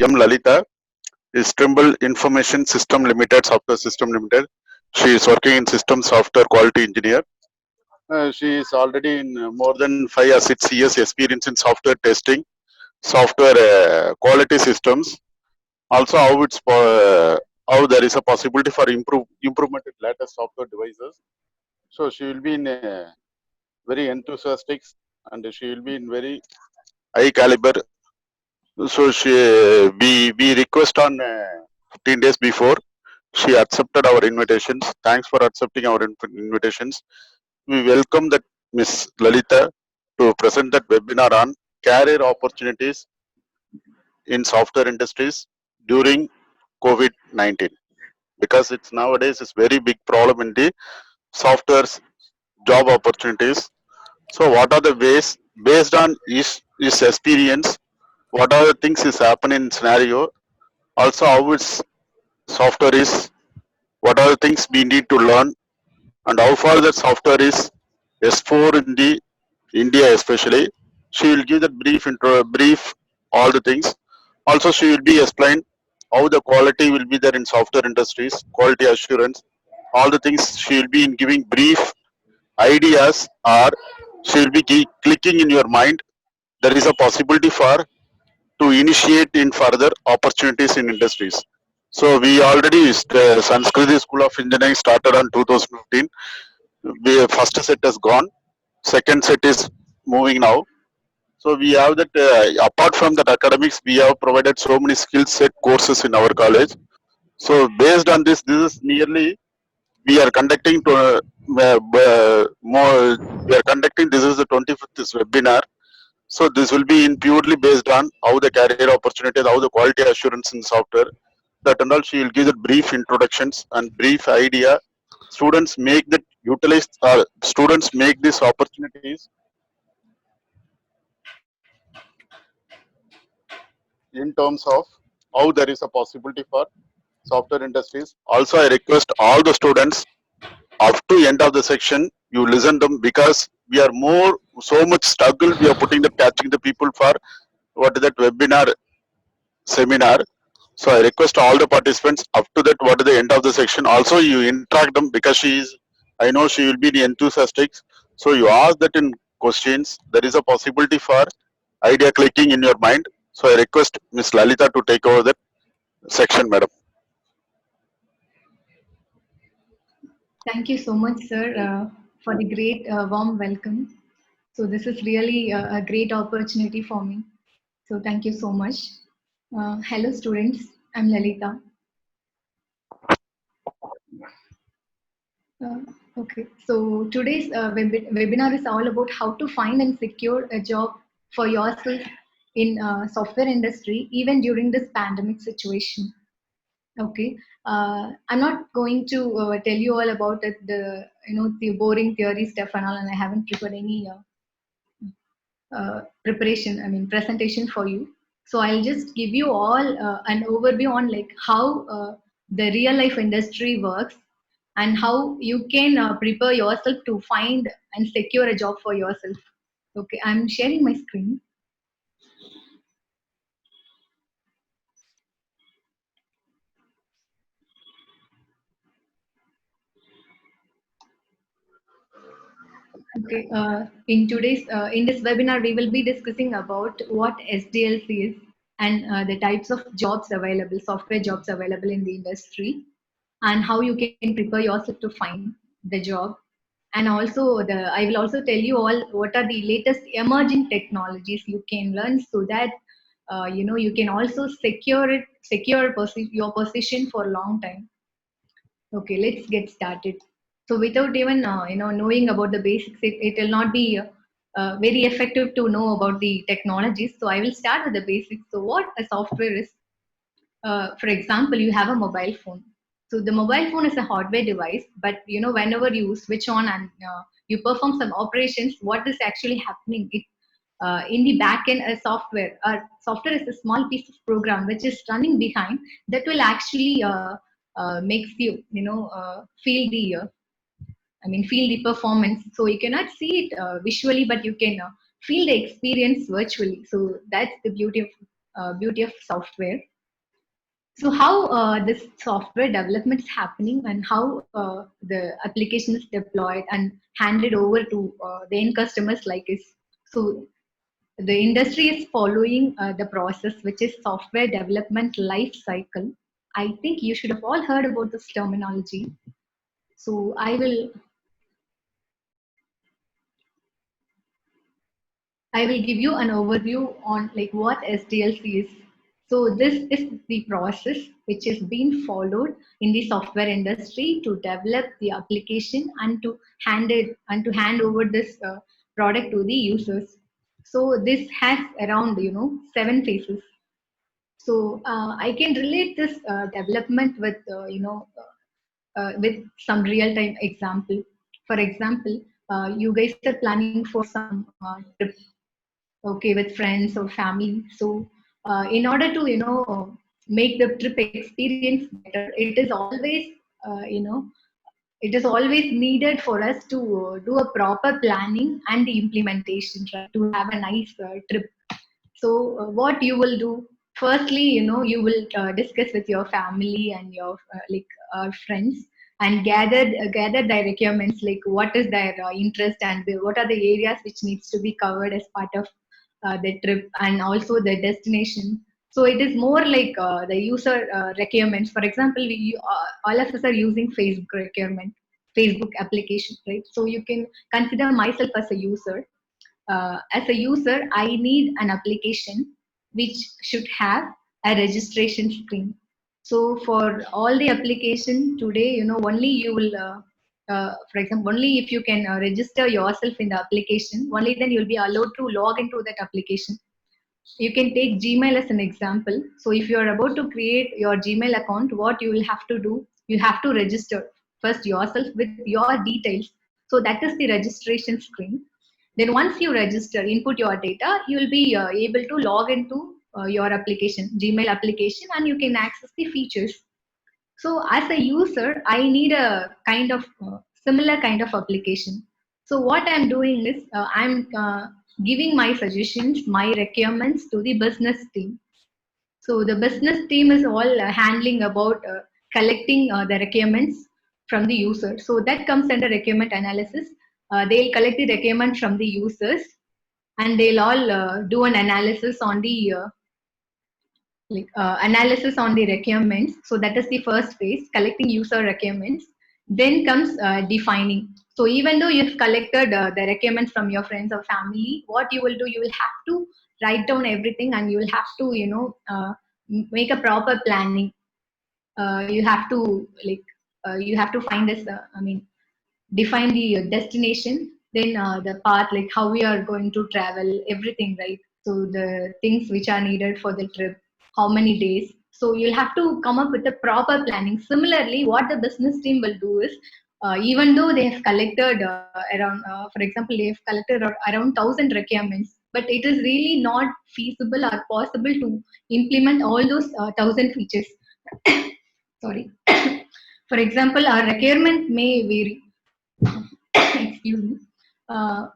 M. Lalita is Trimble Information System Limited, Software System Limited. She is working in System Software Quality Engineer. She is already in more than 5 or 6 years experience in software testing, software quality systems. Also, how there is a possibility for improvement in latest software devices. So she will be in very enthusiastic, and she will be in very high caliber. So we request on 15 days before she accepted our invitations. Thanks for accepting our invitations. We welcome that Miss Lalita to present that webinar on career opportunities in software industries during COVID-19, because it's nowadays is very big problem in the software's job opportunities. So what are the ways based on his experience? What are the things is happening in scenario? Also, how its software is? What are the things we need to learn? And how far that software is S4 in the India especially? She will give that brief all the things. Also, she will be explain how the quality will be there in software industries, quality assurance, all the things she will be in giving brief ideas, or she will be clicking in your mind. There is a possibility for to initiate in further opportunities in industries. So we already Sanskriti School of Engineering started on 2015. First set has gone, second set is moving now. So we have that apart from that academics, we have provided so many skill set courses in our college. So based on this is nearly we are conducting to more. We are conducting. This is the 25th webinar. So this will be in purely based on how the career opportunities, how the quality assurance in software. That and all she will give the brief introductions and brief idea. Students make that utilize. Students make these opportunities in terms of how there is a possibility for software industries. Also, I request all the students up to end of the section you listen them, because we are more so much struggle we are putting the catching the people for what is that webinar seminar. So I request all the participants up to that what is the end of the section. Also you interact them, because she is, I know she will be enthusiastic. So you ask that in questions. There is a possibility for idea clicking in your mind. So I request Miss Lalita to take over that section, madam. Thank you so much, sir, for the great warm welcome. So this is really a great opportunity for me. So thank you so much. Hello, students. I'm Lalita. Uh, okay. So today's webinar is all about how to find and secure a job for yourself in software industry, even during this pandemic situation. Okay, I'm not going to tell you all about it, the boring theory stuff and all, and I haven't prepared any preparation. I mean presentation for you. So I'll just give you all an overview on like how the real life industry works and how you can prepare yourself to find and secure a job for yourself. Okay, I'm sharing my screen. Okay, in this webinar, we will be discussing about what SDLC is and the types of jobs available, software jobs available in the industry, and how you can prepare yourself to find the job. And also, I will also tell you all what are the latest emerging technologies you can learn so that you can also your position for a long time. Okay, let's get started. So without even knowing about the basics, it will not be very effective to know about the technologies. So I will start with the basics. So what a software is, for example, you have a mobile phone. So the mobile phone is a hardware device, but whenever you switch on and you perform some operations, what is actually happening? In the backend, a software. Software is a small piece of program which is running behind that will actually makes you feel the feel the performance. So you cannot see it visually, but you can feel the experience virtually. So that's the beauty of software. So how this software development is happening and how the application is deployed and handed over to the end customers like us. So the industry is following the process which is software development life cycle. I think you should have all heard about this terminology. So I will give you an overview on like what SDLC is. So this is the process which is being followed in the software industry to develop the application and to hand over this product to the users. So this has around 7 phases. So I can relate this development with with some real time example. For example, you guys are planning for some trip, okay, with friends or family. So in order to make the trip experience better, it is always needed for us to do a proper planning and the implementation, right, to have a nice trip. So what you will do, firstly, you will discuss with your family and your friends and gather their requirements, like what is their interest and what are the areas which needs to be covered as part of the trip and also the destination. So it is more like the user requirements. For example, all of us are using Facebook application, right? So you can consider myself as a user. As a user, I need an application which should have a registration screen. So for all the application today, only you will, for example, only if you can register yourself in the application, only then you'll be allowed to log into that application. You can take Gmail as an example. So if you are about to create your Gmail account, what you will have to do, you have to register first yourself with your details. So that is the registration screen. Then once you register, input your data, you will be able to log into your application, Gmail application, and you can access the features. So as a user, I need a kind of similar kind of application. So what I'm doing is I'm giving my suggestions, my requirements to the business team. So the business team is all handling about collecting the requirements from the user. So that comes under requirement analysis. They'll collect the requirement from the users and they'll all do an analysis on the analysis on the requirements. So that is the first phase, collecting user requirements. Then comes defining. So even though you've collected the requirements from your friends or family, what you will do, you will have to write down everything and you will have to, make a proper planning. You have to you have to find this, define the destination, then the path, like how we are going to travel, everything, right? So the things which are needed for the trip, how many days. So you'll have to come up with a proper planning. Similarly, what the business team will do is, even though they have collected around, for example, they have collected around 1,000 requirements, but it is really not feasible or possible to implement all those 1,000 features. Sorry. For example, our requirement may vary. Excuse me. Uh,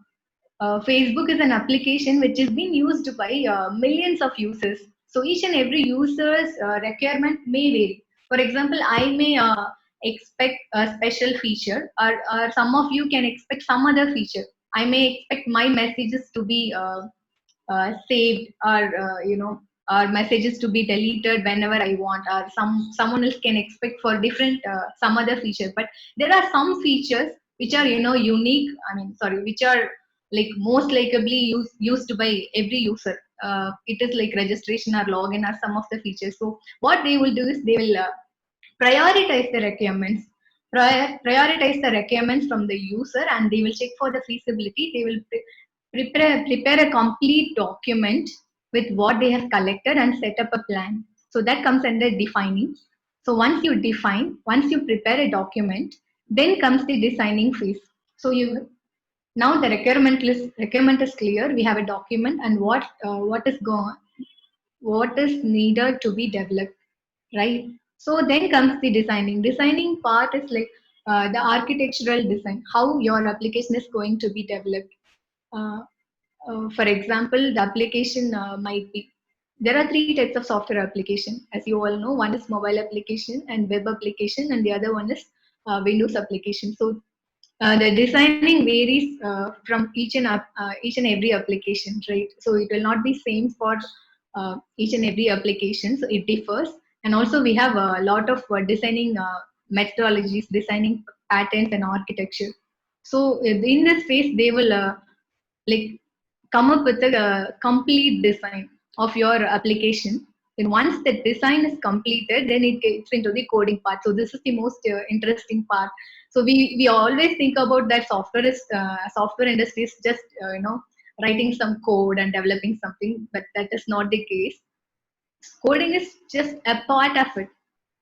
Facebook is an application which is being used by millions of users. So each and every user's requirement may vary. For example, I may expect a special feature, or some of you can expect some other feature. I may expect my messages to be saved, or or messages to be deleted whenever I want, or someone else can expect for different some other feature. But there are some features which are unique, which are like most likely used by every user. It is like registration or login or some of the features. So what they will do is they will prioritize the requirements, prioritize the requirements from the user, and they will check for the feasibility. They will prepare a complete document with what they have collected and set up a plan. So that comes under defining. So once you prepare a document, then comes the designing phase. So you now the requirement is clear. We have a document and what is needed to be developed, right? So then comes the designing. Designing part is like the architectural design, how your application is going to be developed. Uh, for example, the application might be. There are three types of software application, as you all know. One is mobile application and web application, and the other one is Windows application. So the designing varies from each and every application, right? So it will not be same for each and every application. So it differs, and also we have a lot of designing methodologies, designing patterns and architecture. So in this phase, they will like come up with a complete design of your application. Then once the design is completed, then it gets into the coding part. So this is the most interesting part. So we always think about that software industry is just writing some code and developing something, but that is not the case. Coding is just a part of it,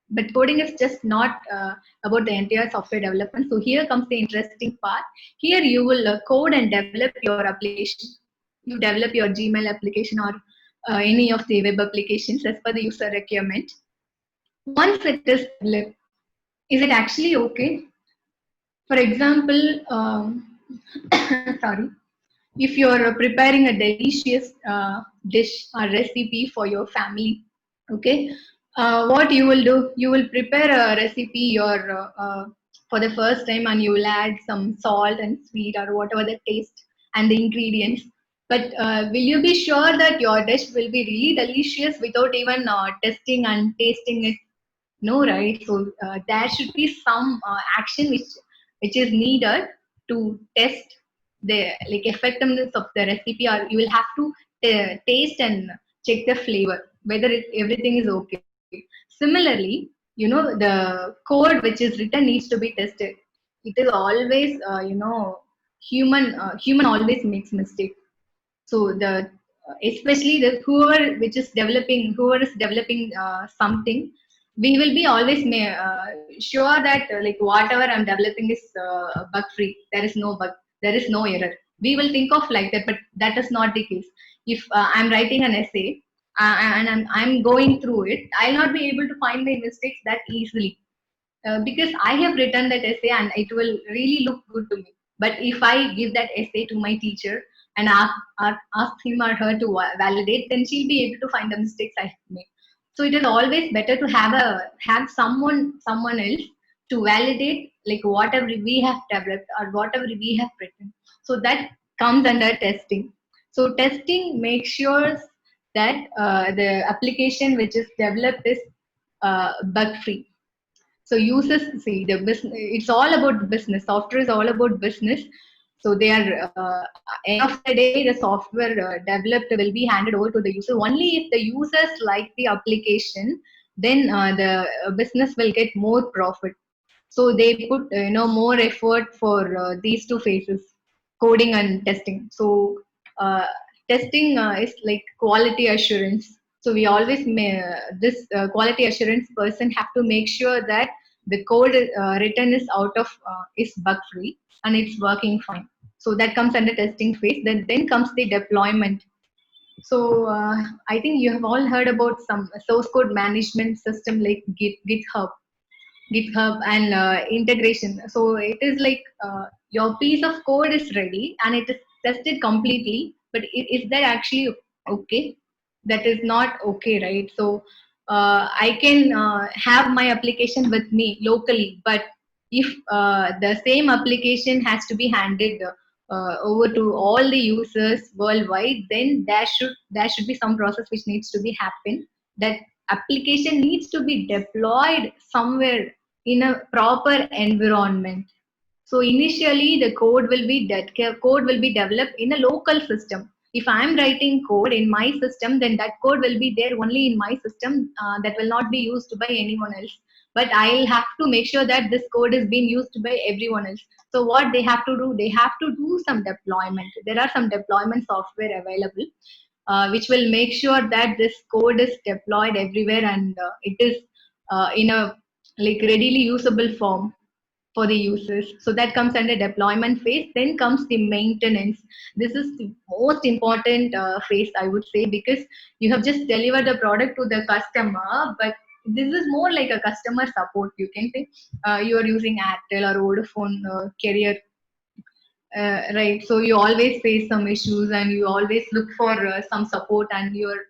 but coding is just not about the entire software development. So here comes the interesting part. Here you will code and develop your application. You develop your Gmail application or any of the web applications as per the user requirement. Once it is developed, is it actually okay? For example, sorry, if you're preparing a delicious dish or recipe for your family, okay, what you will do, you will prepare a recipe for the first time, and you will add some salt and sweet or whatever the taste and the ingredients. But will you be sure that your dish will be really delicious without even testing and tasting it? No, right? So there should be some action which is needed to test the like effectiveness of the recipe, or you will have to taste and check the flavor whether everything is okay. Similarly, the code which is written needs to be tested. It is always human always makes mistake. So the especially the whoever is developing something, we will be always sure that like whatever I'm developing is bug free. There is no bug, there is no error. We will think of like that, but that is not the case. If I'm writing an essay and I'm going through it, I'll not be able to find the mistakes that easily, because I have written that essay and it will really look good to me. But if I give that essay to my teacher and ask him or her to validate, then she'll be able to find the mistakes I have made. So it is always better to have someone else to validate like whatever we have developed or whatever we have written. So that comes under testing. So testing makes sure that the application which is developed is bug free. So users see the business. It's all about business. Software is all about business. So they are end of the day, the software developed will be handed over to the user. Only if the users like the application, then the business will get more profit. So they put more effort for these two phases, coding and testing. So uh, testing is like quality assurance. So we always this quality assurance person have to make sure that the code written is is bug free and it's working fine. So that comes under testing phase. Then comes the deployment. So I think you have all heard about some source code management system like GitHub and integration. So it is like your piece of code is ready and it is tested completely, but is that actually okay? That is not okay, right? So I can have my application with me locally, but if the same application has to be handed over to all the users worldwide, then there should be some process which needs to be happen. That application needs to be deployed somewhere in a proper environment. So initially, the code will be developed in a local system. If I am writing code in my system, then that code will be there only in my system. That will not be used by anyone else. But I'll have to make sure that this code is being used by everyone else. So what they have to do, they have to do some deployment. There are some deployment software available, which will make sure that this code is deployed everywhere and it is in a like readily usable form for the users. So that comes under deployment phase. Then comes the maintenance. This is the most important phase, I would say, because you have just delivered the product to the customer, but this is more like a customer support. You can say you are using Airtel or Vodafone carrier, right? So you always face some issues and you always look for some support, and you're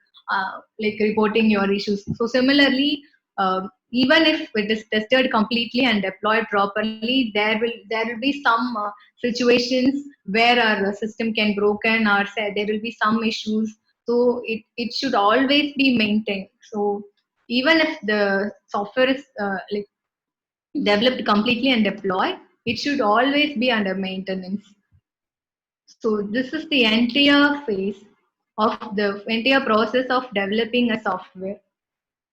like reporting your issues. So similarly, even if it is tested completely and deployed properly, there will be some situations where our system can broken, or say there will be some issues. So it should always be maintained. So even if the software is like developed completely and deployed, it should always be under maintenance. So this is the entire phase of the entire process of developing a software.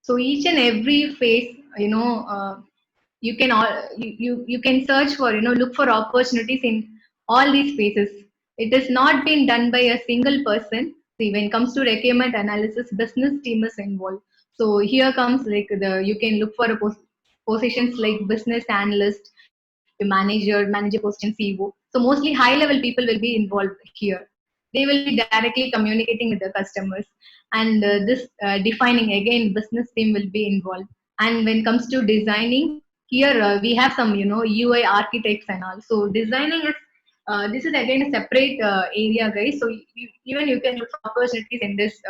So each and every phase, you can you can search for, look for opportunities in all these phases. It is not been done by a single person. See, when it comes to requirement analysis, business team is involved. So here comes like you can look for a positions like business analyst, manager post, and CEO. So mostly high level people will be involved here. They will be directly communicating with the customers, and this defining, again, business team will be involved. And when it comes to designing, here we have some, UI architects and all. So designing is this is again a separate area, guys. So even you can look for opportunities in this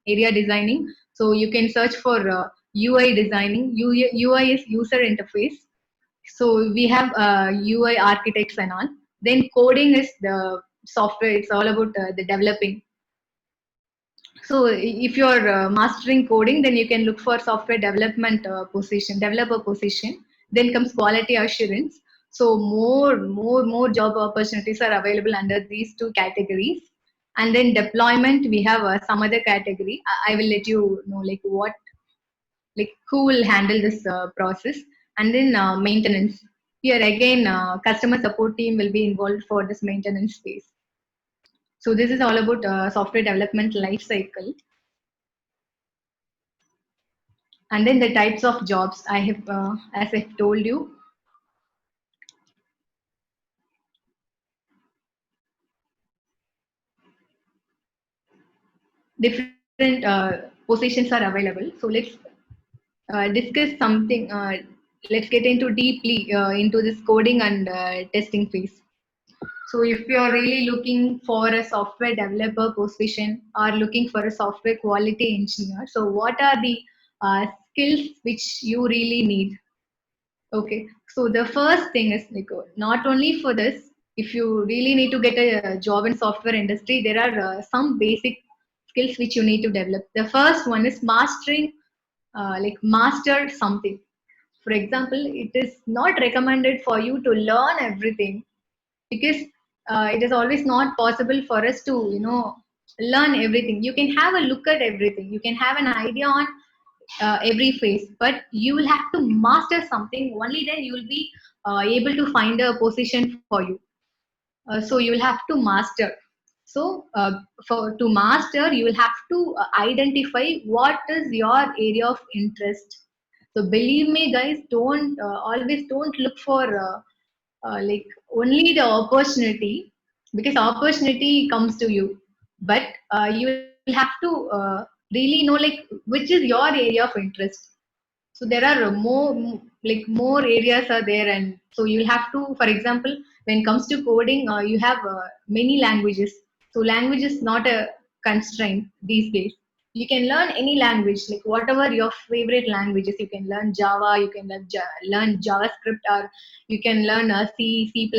area designing. So you can search for UI designing. UI is user interface. So we have UI architects and all. Then coding is the software. It's all about the developing. So if you're mastering coding, then you can look for software development position, developer position. Then comes quality assurance. So more job opportunities are available under these two categories. And then deployment, we have some other category. I will let you know like what, like who will handle this process. And then maintenance. Here again, customer support team will be involved for this maintenance phase. So this is all about software development life cycle. And then the types of jobs I have, as I've told you, different positions are available. So let's discuss something. Let's get into deeply into this coding and testing phase. So if you are really looking for a software developer position or looking for a software quality engineer, so what are the skills which you really need? Okay, so the first thing is like not only for this, if you really need to get a job in software industry, there are some basic skills which you need to develop. The first one is mastering, like master something. For example, it is not recommended for you to learn everything, because it is always not possible for us to, learn everything. You can have a look at everything. You can have an idea on every phase, but you will have to master something. Only then you will be able to find a position for you. So you will have to master. So for to master, you will have to identify what is your area of interest. So believe me, guys, don't look for like only the opportunity, because opportunity comes to you, but you will have to really know like which is your area of interest. So there are more areas are there, and so you'll have to, for example, when it comes to coding, you have many languages. So language is not a constraint these days. You can learn any language, like whatever your favorite languages. You can learn Java, you can learn JavaScript, or you can learn C++,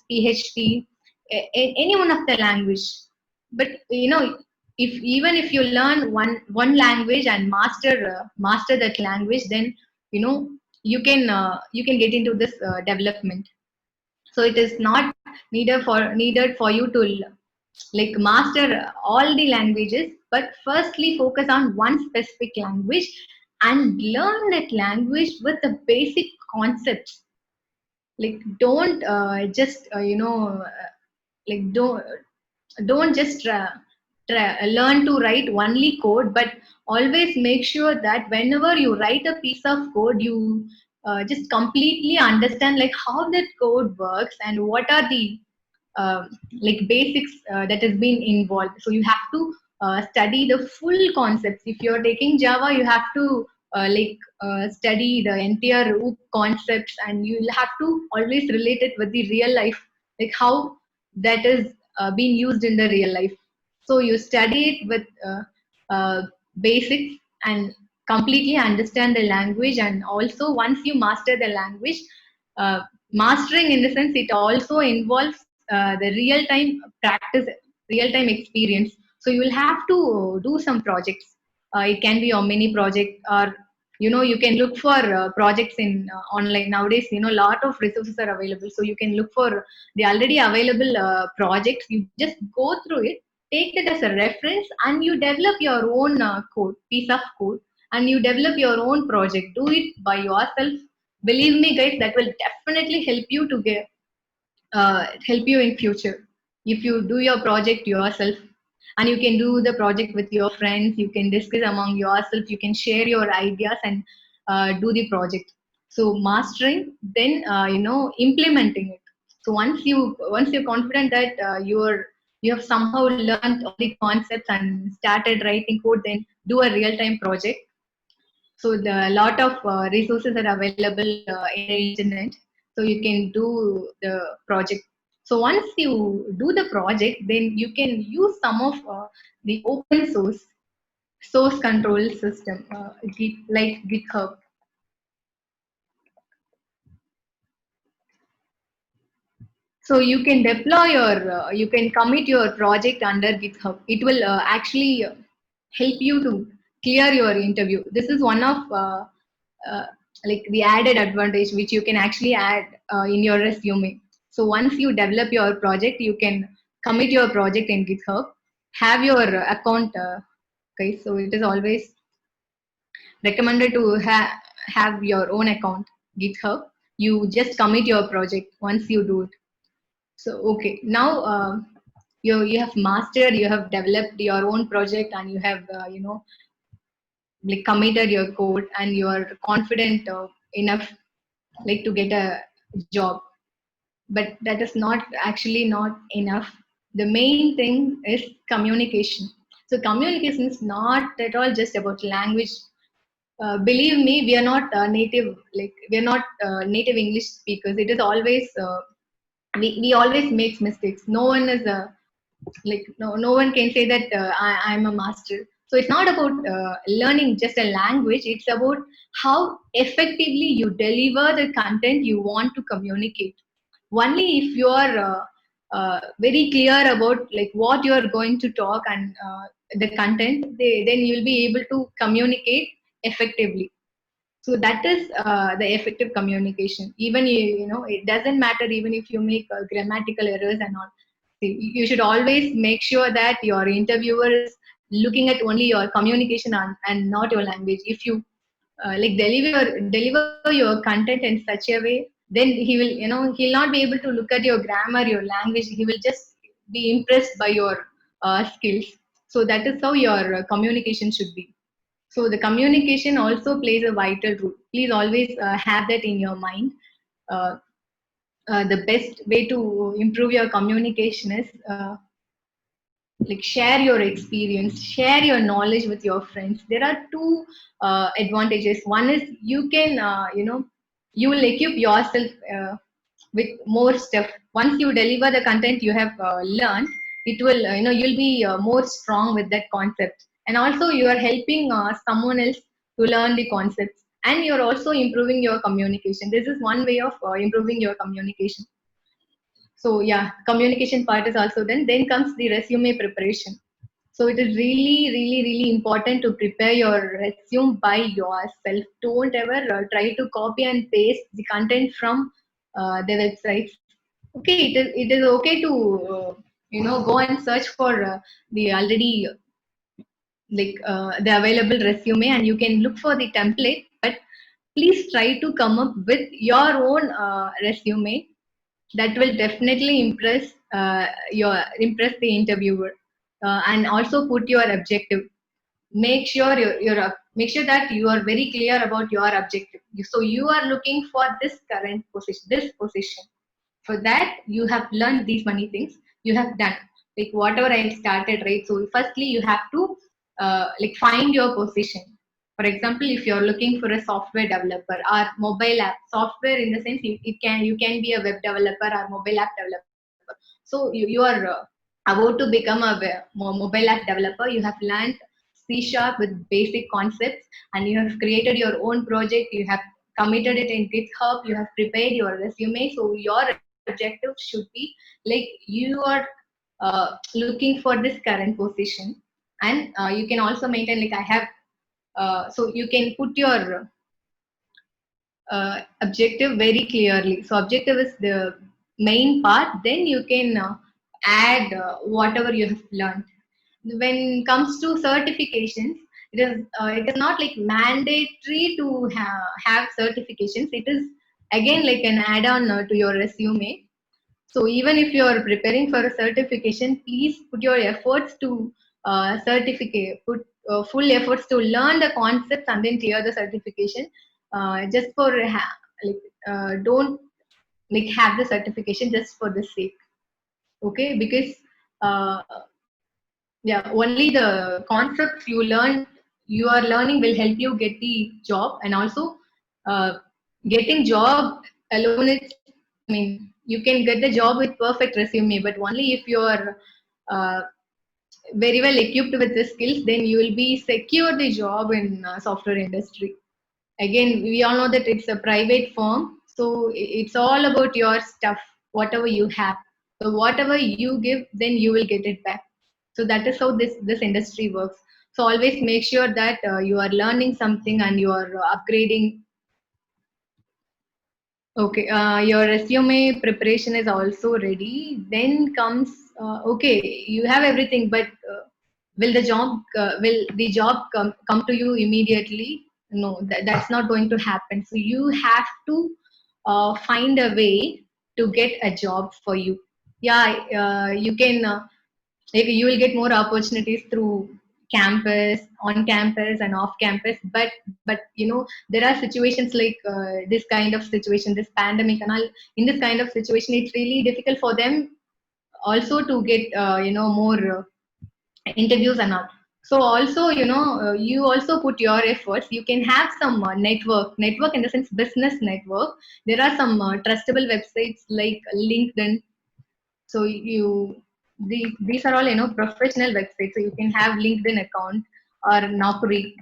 PHP, any one of the language. But if even if you learn one language and master that language, then you can get into this development. So it is not needed for you to like master all the languages, but firstly focus on one specific language and learn that language with the basic concepts. Like don't just like don't just learn to write only code, but always make sure that whenever you write a piece of code, you just completely understand like how that code works and what are the uh, like basics that has been involved. So you have to study the full concepts. If you're taking Java, you have to study the entire OOP concepts, and you'll have to always relate it with the real life, like how that is being used in the real life. So you study it with basics and completely understand the language. And also once you master the language, uh, mastering in the sense it also involves the real time practice, real time experience. So you will have to do some projects. It can be a mini project, or you can look for projects in online nowadays. A lot of resources are available, so you can look for the already available projects. You just go through it, take that as a reference, and you develop your own piece of code, and you develop your own project. Do it by yourself. Believe me guys, that will definitely help you in future. If you do your project yourself, and you can do the project with your friends, you can discuss among yourself, you can share your ideas, and do the project. So mastering, then implementing it. So once you're confident that you have somehow learned all the concepts and started writing code, then do a real time project. So the lot of resources are available in the internet, so you can do the project. So once you do the project, then you can use some of the open source control system, like GitHub. So you can deploy you can commit your project under GitHub. It will actually help you to clear your interview. This is one of uh, like the added advantage which you can actually add in your resume. So once you develop your project, you can commit your project in GitHub, have your account. Okay, so it is always recommended to have your own account GitHub. You just commit your project once you do it. So okay, now you have mastered, you have developed your own project, and you have like committed your code, and you are confident enough like to get a job. But that is not actually not enough. The main thing is communication. So communication is not at all just about language. Believe me, we are not native, like we are not native English speakers. It is always we always makes mistakes. No one is a like no one can say that I'm a master. So it's not about learning just a language. It's about how effectively you deliver the content you want to communicate. Only if you are very clear about like what you are going to talk, and the content, then you'll be able to communicate effectively. So that is the effective communication. Even it doesn't matter even if you make grammatical errors and all. See, you should always make sure that your interviewer is looking at only your communication, and not your language. If you like deliver your content in such a way, then he'll not be able to look at your grammar, your language. He will just be impressed by your skills. So that is how your communication should be. So the communication also plays a vital role. Please always have that in your mind. Uh, the best way to improve your communication is like share your experience, share your knowledge with your friends. There are two advantages. One is you can, you will equip yourself with more stuff. Once you deliver the content you have learned, it will, you'll be more strong with that concept. And also you are helping someone else to learn the concepts. And you're also improving your communication. This is one way of improving your communication. So yeah, communication part is also done. Then comes the resume preparation. So it is really, really, really important to prepare your resume by yourself. Don't ever try to copy and paste the content from the websites. Okay, it is okay to go and search for the already the available resume, and you can look for the template. But please try to come up with your own resume. That will definitely impress the interviewer. And also put your objective. Make sure make sure that you are very clear about your objective. So you are looking for this current position, this position. For that you have learned these many things. You have done like whatever I started, right? So firstly you have to like find your position. For example, if you're looking for a software developer or mobile app software, in the sense you can be a web developer or mobile app developer. So you are about to become a mobile app developer. You have learned C# with basic concepts, and you have created your own project, you have committed it in GitHub, you have prepared your resume. So your objective should be like you are looking for this current position, and you can also maintain like I have. So you can put your objective very clearly. So objective is the main part. Then you can add whatever you have learned. When it comes to certifications, it is not like mandatory to have certifications. It is again like an add-on to your resume. So even if you are preparing for a certification, please put your efforts to put full efforts to learn the concepts and then clear the certification. Just for like don't like have the certification just for the sake. Okay, because uh, yeah, only the concepts you are learning will help you get the job, and also uh, getting job alone. I mean, you can get the job with perfect resume, but only if you are uh, very well equipped with the skills, then you will be secure the job in software industry. Again, we all know that it's a private firm, so it's all about your stuff, whatever you have. So whatever you give, then you will get it back. So that is how this industry works. So always make sure that you are learning something and you are upgrading. Okay, your resume preparation is also ready. Then comes okay, you have everything, but will the job come to you immediately? No, that's not going to happen. So you have to find a way to get a job for you. Yeah, you can. Like you will get more opportunities through campus, on campus and off campus, but there are situations like this kind of situation, this pandemic and all. In this kind of situation, it's really difficult for them also to get more interviews and all. So also you also put your efforts. You can have some network in the sense business network. There are some trustable websites like LinkedIn. So these are all professional websites. So you can have LinkedIn account or Naukri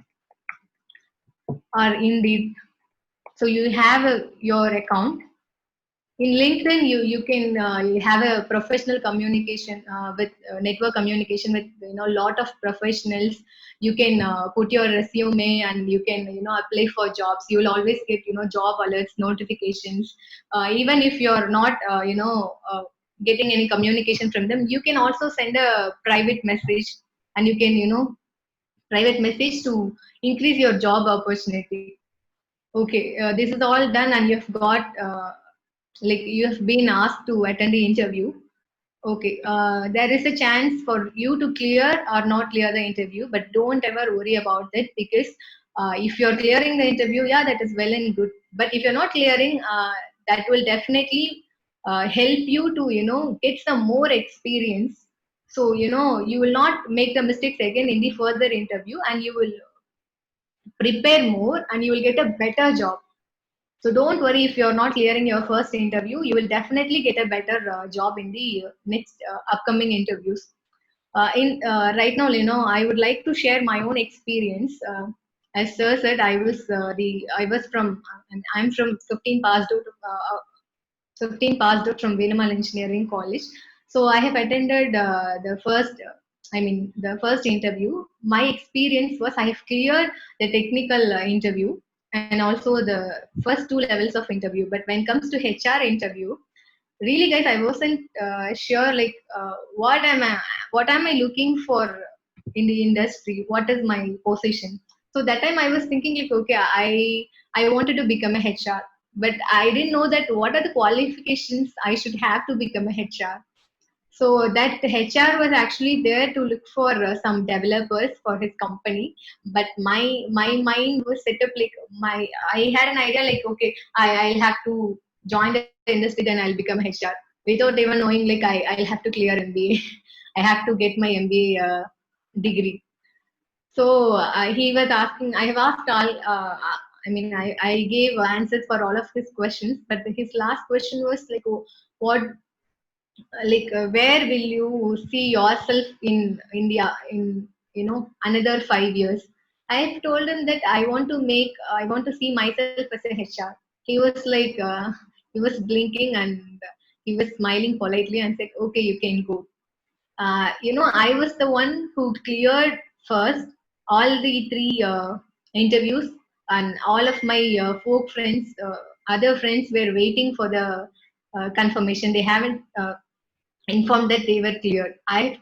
or Indeed. So you have your account in LinkedIn. You can you have a professional communication with network communication with lot of professionals. You can put your resume and you can apply for jobs. You will always get job alerts, notifications. Even if you're not getting any communication from them, you can also send a private message, and you can private message to increase your job opportunity. Okay, this is all done, and you've got like you have been asked to attend the interview. Okay, there is a chance for you to clear or not clear the interview, but don't ever worry about it, because if you're clearing the interview, yeah, that is well and good. But if you're not clearing, that will definitely help you to get some more experience. So you will not make the mistakes again in the further interview, and you will prepare more, and you will get a better job. So don't worry if you're not clearing your first interview, you will definitely get a better job in the next upcoming interviews. In Right now, I would like to share my own experience. As sir said, I was from I'm from 15 passed out. 15 passed out from Venamal Engineering College. So I have attended the first interview. My experience was I have cleared the technical interview and also the first two levels of interview. But when it comes to HR interview, really guys, I wasn't sure like what am I looking for in the industry? What is my position? So that time I was thinking like, okay, I wanted to become a HR, but I didn't know that what are the qualifications I should have to become a HR. So that HR was actually there to look for some developers for his company, but my mind was set up like I had an idea like, okay, I'll have to join the industry, then I'll become HR, without even knowing like I'll have to clear MBA. I have to get my MBA degree. So he was asking. I have asked all. I gave answers for all of his questions, but his last question was like, what where will you see yourself in India in another 5 years. I have told him that I want to see myself as a HR. He was like, he was blinking and he was smiling politely and said, okay, you can go. I was the one who cleared first all the three interviews, and all of my other friends were waiting for the confirmation. They haven't informed that they were cleared. I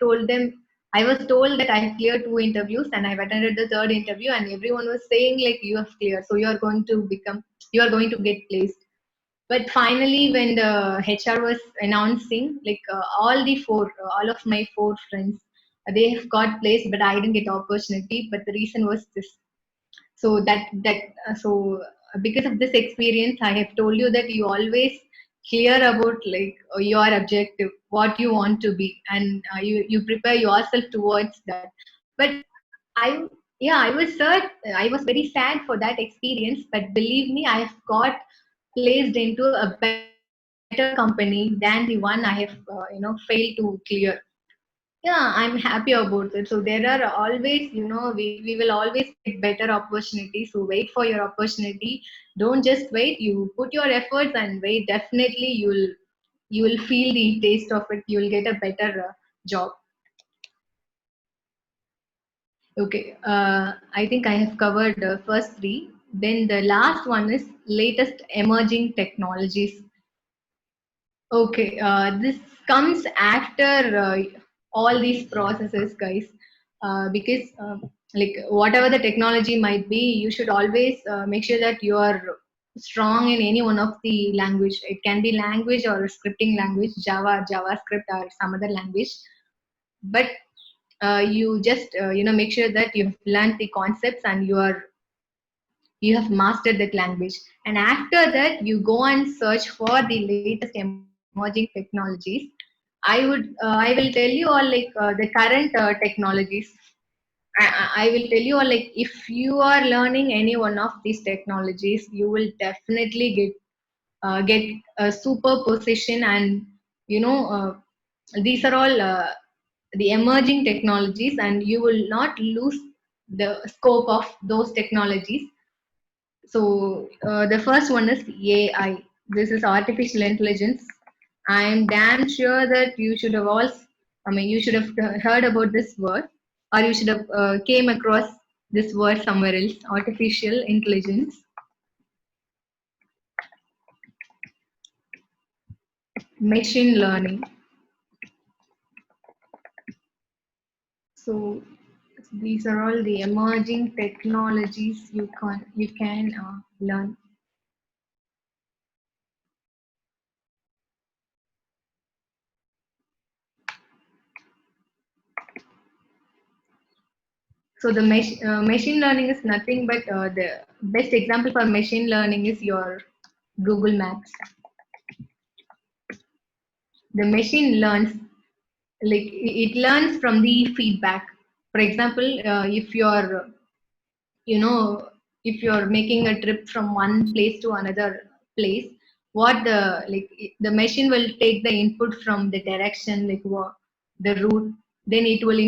was told that I have cleared two interviews and I've attended the third interview, and everyone was saying like you have cleared, so you are going to get placed. But finally, when the HR was announcing, like all of my four friends, they have got placed, but I didn't get opportunity. But the reason was this. So because of this experience, I have told you that you always clear about like your objective, what you want to be, and you prepare yourself towards that. But I yeah, I was very sad for that experience, but believe me, I have got placed into a better company than the one I have failed to clear. Yeah, I'm happy about it. So there are always, we will always get better opportunities. So wait for your opportunity. Don't just wait. You put your efforts and wait. Definitely, you will feel the taste of it. You will get a better job. Okay, I think I have covered the first three. Then the last one is latest emerging technologies. Okay, this comes after all these processes, guys, because like whatever the technology might be, you should always make sure that you are strong in any one of the language. It can be language or scripting language, Java, JavaScript, or some other language. But you just make sure that you have learned the concepts and you have mastered that language, and after that you go and search for the latest emerging technologies. I will tell you all like the current technologies. I will tell you all like if you are learning any one of these technologies, you will definitely get a super position, and these are all the emerging technologies, and you will not lose the scope of those technologies. So the first one is AI. This is artificial intelligence. I am damn sure that you should have you should have heard about this word, or you should have came across this word somewhere else. Artificial intelligence, machine learning. So these are all the emerging technologies you can learn. So the machine learning is nothing but the best example for machine learning is your Google Maps. The machine learns, like it learns from the feedback. For example, if you're you know if you're making a trip from one place to another place, what the machine will take the input from the direction, like what the route, then it will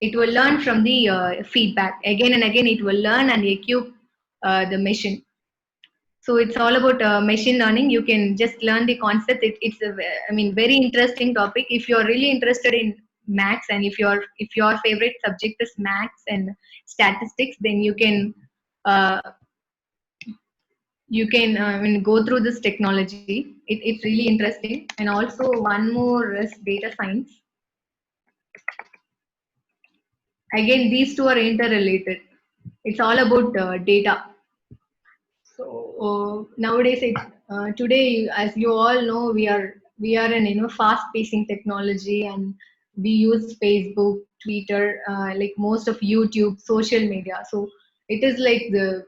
it will learn from the feedback again and again. It will learn and equip the machine. So it's all about machine learning. You can just learn the concept. It's a very interesting topic. If you're really interested in maths, and if your favorite subject is maths and statistics, then uh, go through this technology. It's really interesting. And also one more is data science. Again, these two are interrelated. It's all about data. So nowadays, today, as you all know, we are in fast-pacing technology, and we use Facebook, Twitter, like most of YouTube, social media. So it is like the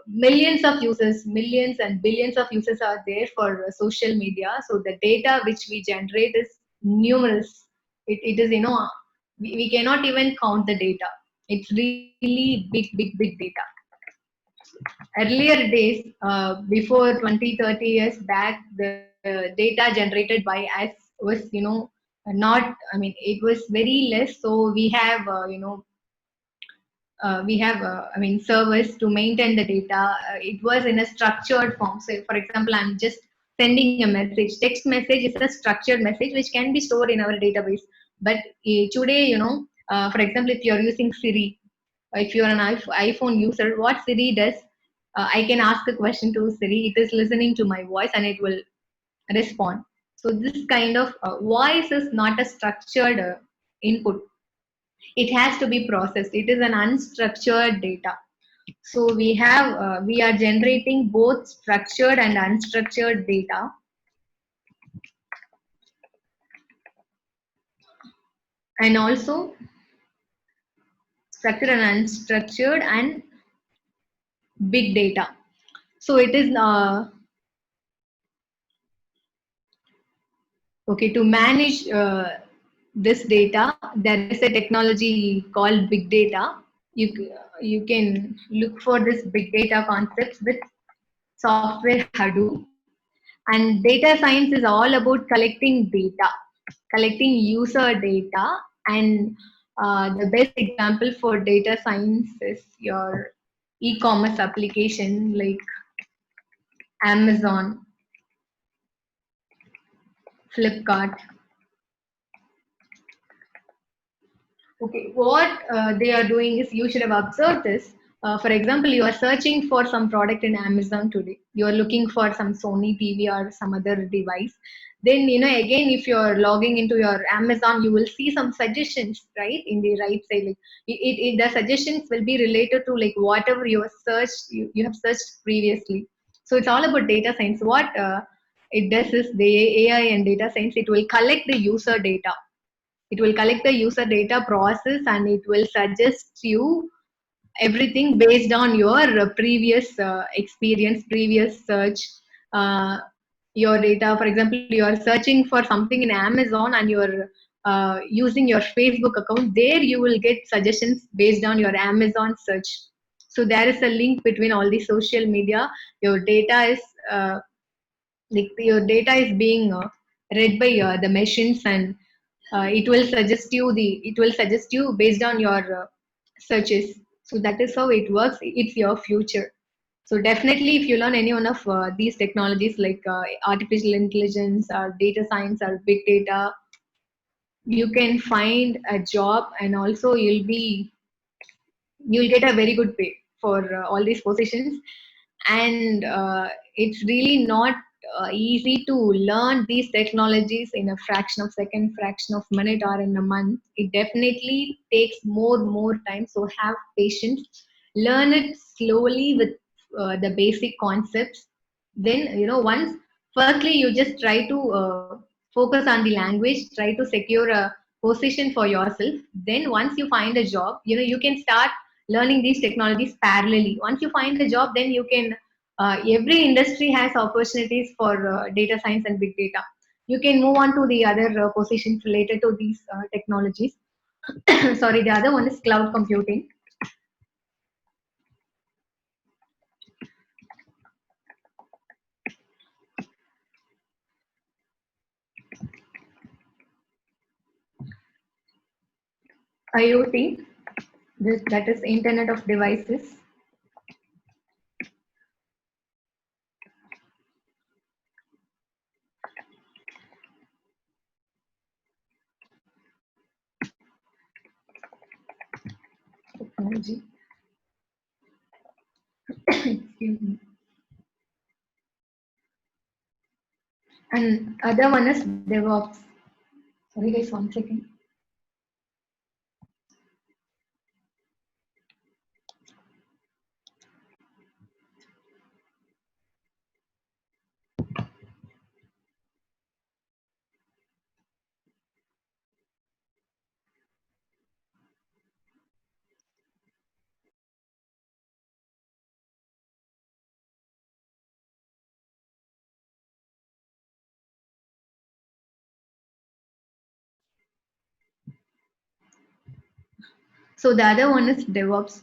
millions and billions of users are there for social media. So the data which we generate is numerous. It is we cannot even count the data. It's really big data. Earlier days, before 20, 30 years back, the data generated by us was not, I mean, it was very less. So we have, I mean, servers to maintain the data. It was in a structured form. So, for example, I'm just sending a message. Text message is a structured message which can be stored in our database. But today, for example, if you're using Siri, if you're an iPhone user, what Siri does, I can ask a question to Siri. It is listening to my voice and it will respond. So this kind of voice is not a structured input. It has to be processed. It is an unstructured data. So we are generating both structured and unstructured data. And also structured and unstructured and big data. So it is okay, to manage this data. There is a technology called big data. You can look for this big data concepts with software Hadoop. And data science is all about collecting data, collecting user data. And the best example for data science is your e-commerce application like Amazon, Flipkart. Okay, what they are doing is, you should have observed this. For example, you are searching for some product in Amazon today. You are looking for some Sony TV or some other device. Then, again, if you are logging into your Amazon, you will see some suggestions, right, in the right side. Like the suggestions will be related to like whatever you have searched, you have searched previously. So it's all about data science. What it does is, the AI and data science, it will collect the user data. It will collect the user data, process, and it will suggest you everything based on your previous experience, previous search. uh, your data, for example, you are searching for something in Amazon and you're using your Facebook account. There you will get suggestions based on your Amazon search. So there is a link between all the social media. Your data is being read by the machines, and it will suggest you based on your searches. So that is how it works. It's your future. So definitely, if you learn any one of these technologies like artificial intelligence or data science or big data, you can find a job, and also you'll get a very good pay for all these positions. And it's really not easy to learn these technologies in a fraction of second, fraction of minute, or in a month. It definitely takes more time. So have patience, learn it slowly with the basic concepts. Then, once, firstly, you just try to focus on the language, try to secure a position for yourself. Then once you find a job, you can start learning these technologies parallelly. Once you find a job, then you can every industry has opportunities for data science and big data. You can move on to the other positions related to these technologies. Sorry, the other one is cloud computing. IoT, that is Internet of Devices. Technology. Excuse me. And other one is DevOps. Sorry guys, 1 second. So the other one is DevOps.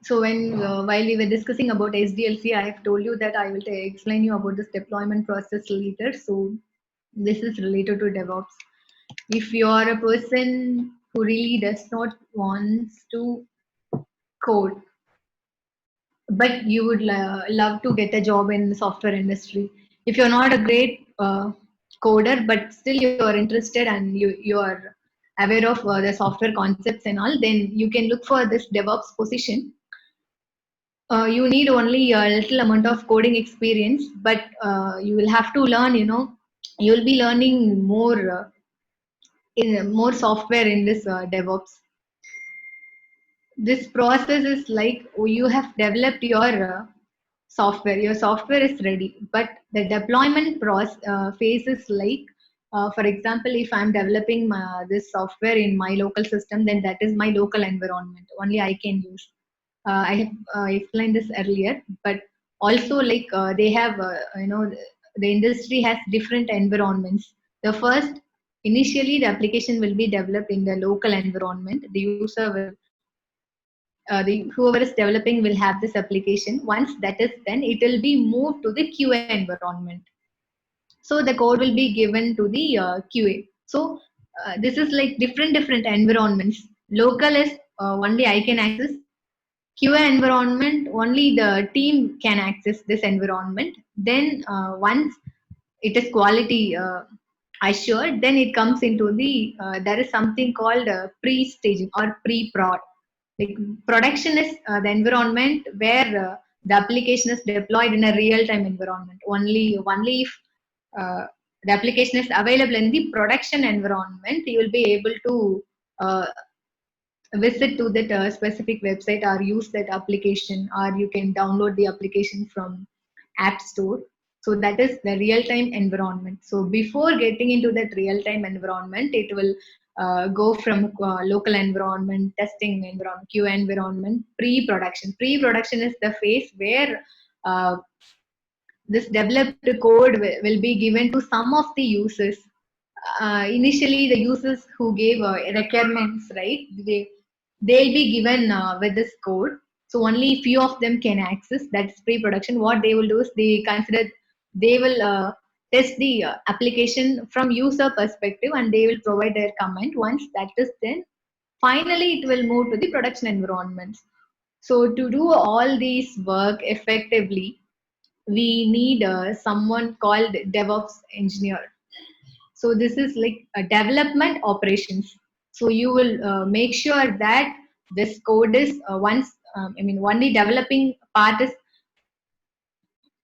So while we were discussing about SDLC, I have told you that I will explain you about this deployment process later. So this is related to DevOps. if you are a person who really does not want to code, but you would love to get a job in the software industry. If you're not a great coder, but still you are interested and you are aware of the software concepts and all, then you can look for this DevOps position. You need only a little amount of coding experience, but you will have to learn. You'll be learning more software in this DevOps. This process is like you have developed your software is ready, but the deployment phase is like, for example, if I'm developing this software in my local system, then that is my local environment, only I can use. I have explained this earlier, but also like they have the industry has different environments. The first, initially the application will be developed in the local environment. The user will whoever is developing will have this application. Once that is done, it will be moved to the QA environment. So the code will be given to the QA. So this is like different environments. Local is only I can access. QA environment, only the team can access this environment. Then once it is quality assured, then it comes into there is something called pre-staging or pre-prod. Like production is the environment where the application is deployed in a real-time environment. Only if uh, the application is available in the production environment, you will be able to uh, visit to that specific website or use that application, or you can download the application from App Store. So that is the real-time environment. So before getting into that real-time environment, it will go from local environment, testing environment, QA environment, pre-production. Pre-production is the phase where uh, this developed code will be given to some of the users. Initially, the users who gave requirements, right? They'll be given with this code. So only few of them can access. That's pre-production. What they will do is they will test the application from user perspective, and they will provide their comment. Once that is done, finally it will move to the production environment. So to do all these work effectively, we need someone called DevOps engineer. So this is like a development operations. So you will make sure that this code is only developing part is,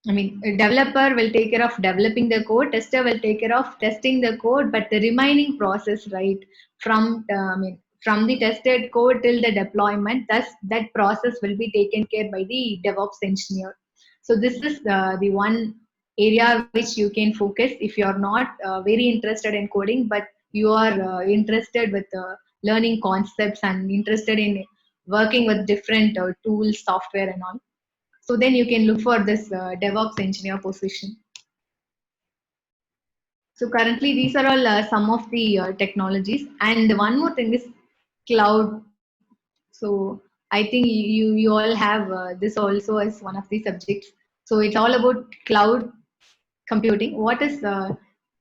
a developer will take care of developing the code, tester will take care of testing the code, but the remaining process, right, from the tested code till the deployment, thus that process will be taken care by the DevOps engineer. So this is the one area which you can focus if you are not very interested in coding, but you are interested with learning concepts and interested in working with different tools, software, and all. So then you can look for this DevOps engineer position. So currently these are all some of the technologies. And one more thing is cloud. So I think you all have this also as one of the subjects. So it's all about cloud computing. What is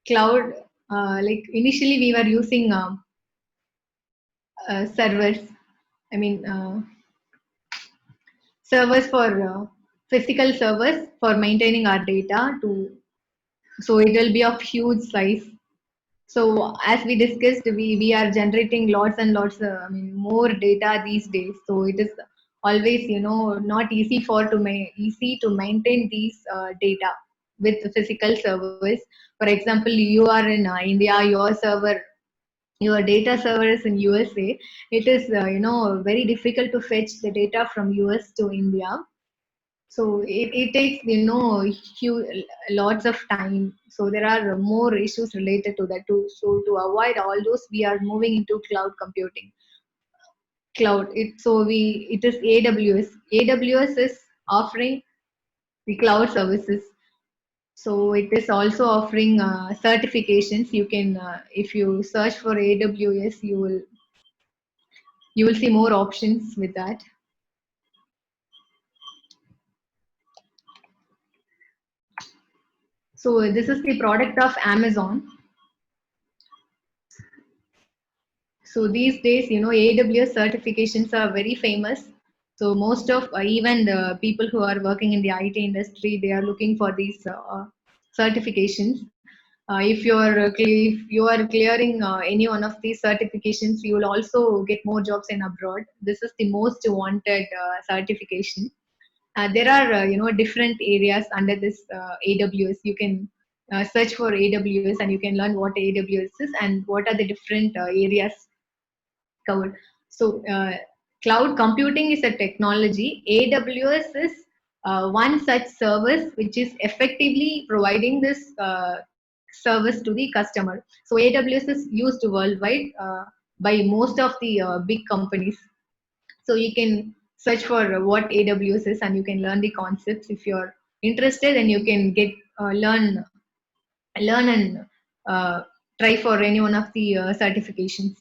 cloud? Like initially we were using servers. I mean, servers for physical servers for maintaining our data to, so it will be of huge size. So as we discussed, we are generating lots and lots more data these days. So it is always not easy to maintain these data with the physical servers. For example, you are in India, your data server is in USA. It is very difficult to fetch the data from US to India. So it takes lots of time. So there are more issues related to that too. So to avoid all those, we are moving into cloud computing. It is AWS. AWS is offering the cloud services. So it is also offering certifications. You can if you search for AWS, you will see more options with that. So this is the product of Amazon. So these days, AWS certifications are very famous. So most of even the people who are working in the IT industry, they are looking for these certifications. If you are clearing any one of these certifications, you will also get more jobs in abroad. This is the most wanted certification. There are different areas under this AWS. You can search for AWS and you can learn what AWS is and what are the different areas covered. So, cloud computing is a technology. AWS is one such service which is effectively providing this service to the customer. So, AWS is used worldwide by most of the big companies. So, you can search for what AWS is and you can learn the concepts. If you're interested, and you can get learn and uh, try for any one of the certifications.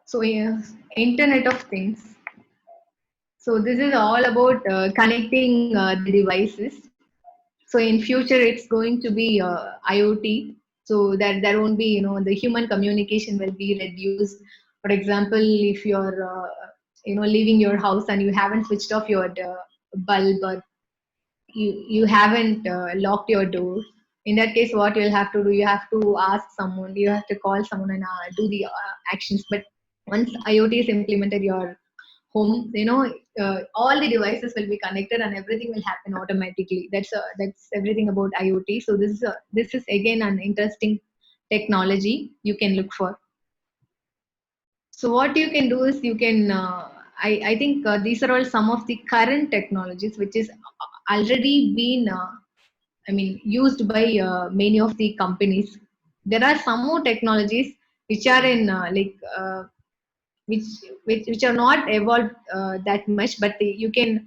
So, yeah, Internet of Things. So this is all about connecting the devices. So in future, it's going to be IoT. So that there won't be, the human communication will be reduced. For example, if you're, leaving your house and you haven't switched off your bulb, or you haven't locked your door. In that case, what you'll have to do, you have to ask someone, you have to call someone and do the actions. But once IoT is implemented, your home, all the devices will be connected and everything will happen automatically. That's everything about IoT. So this is again an interesting technology you can look for. So what you can do is you can, I think these are all some of the current technologies which is already been, used by many of the companies. There are some more technologies which are in which which are not evolved that much, but you can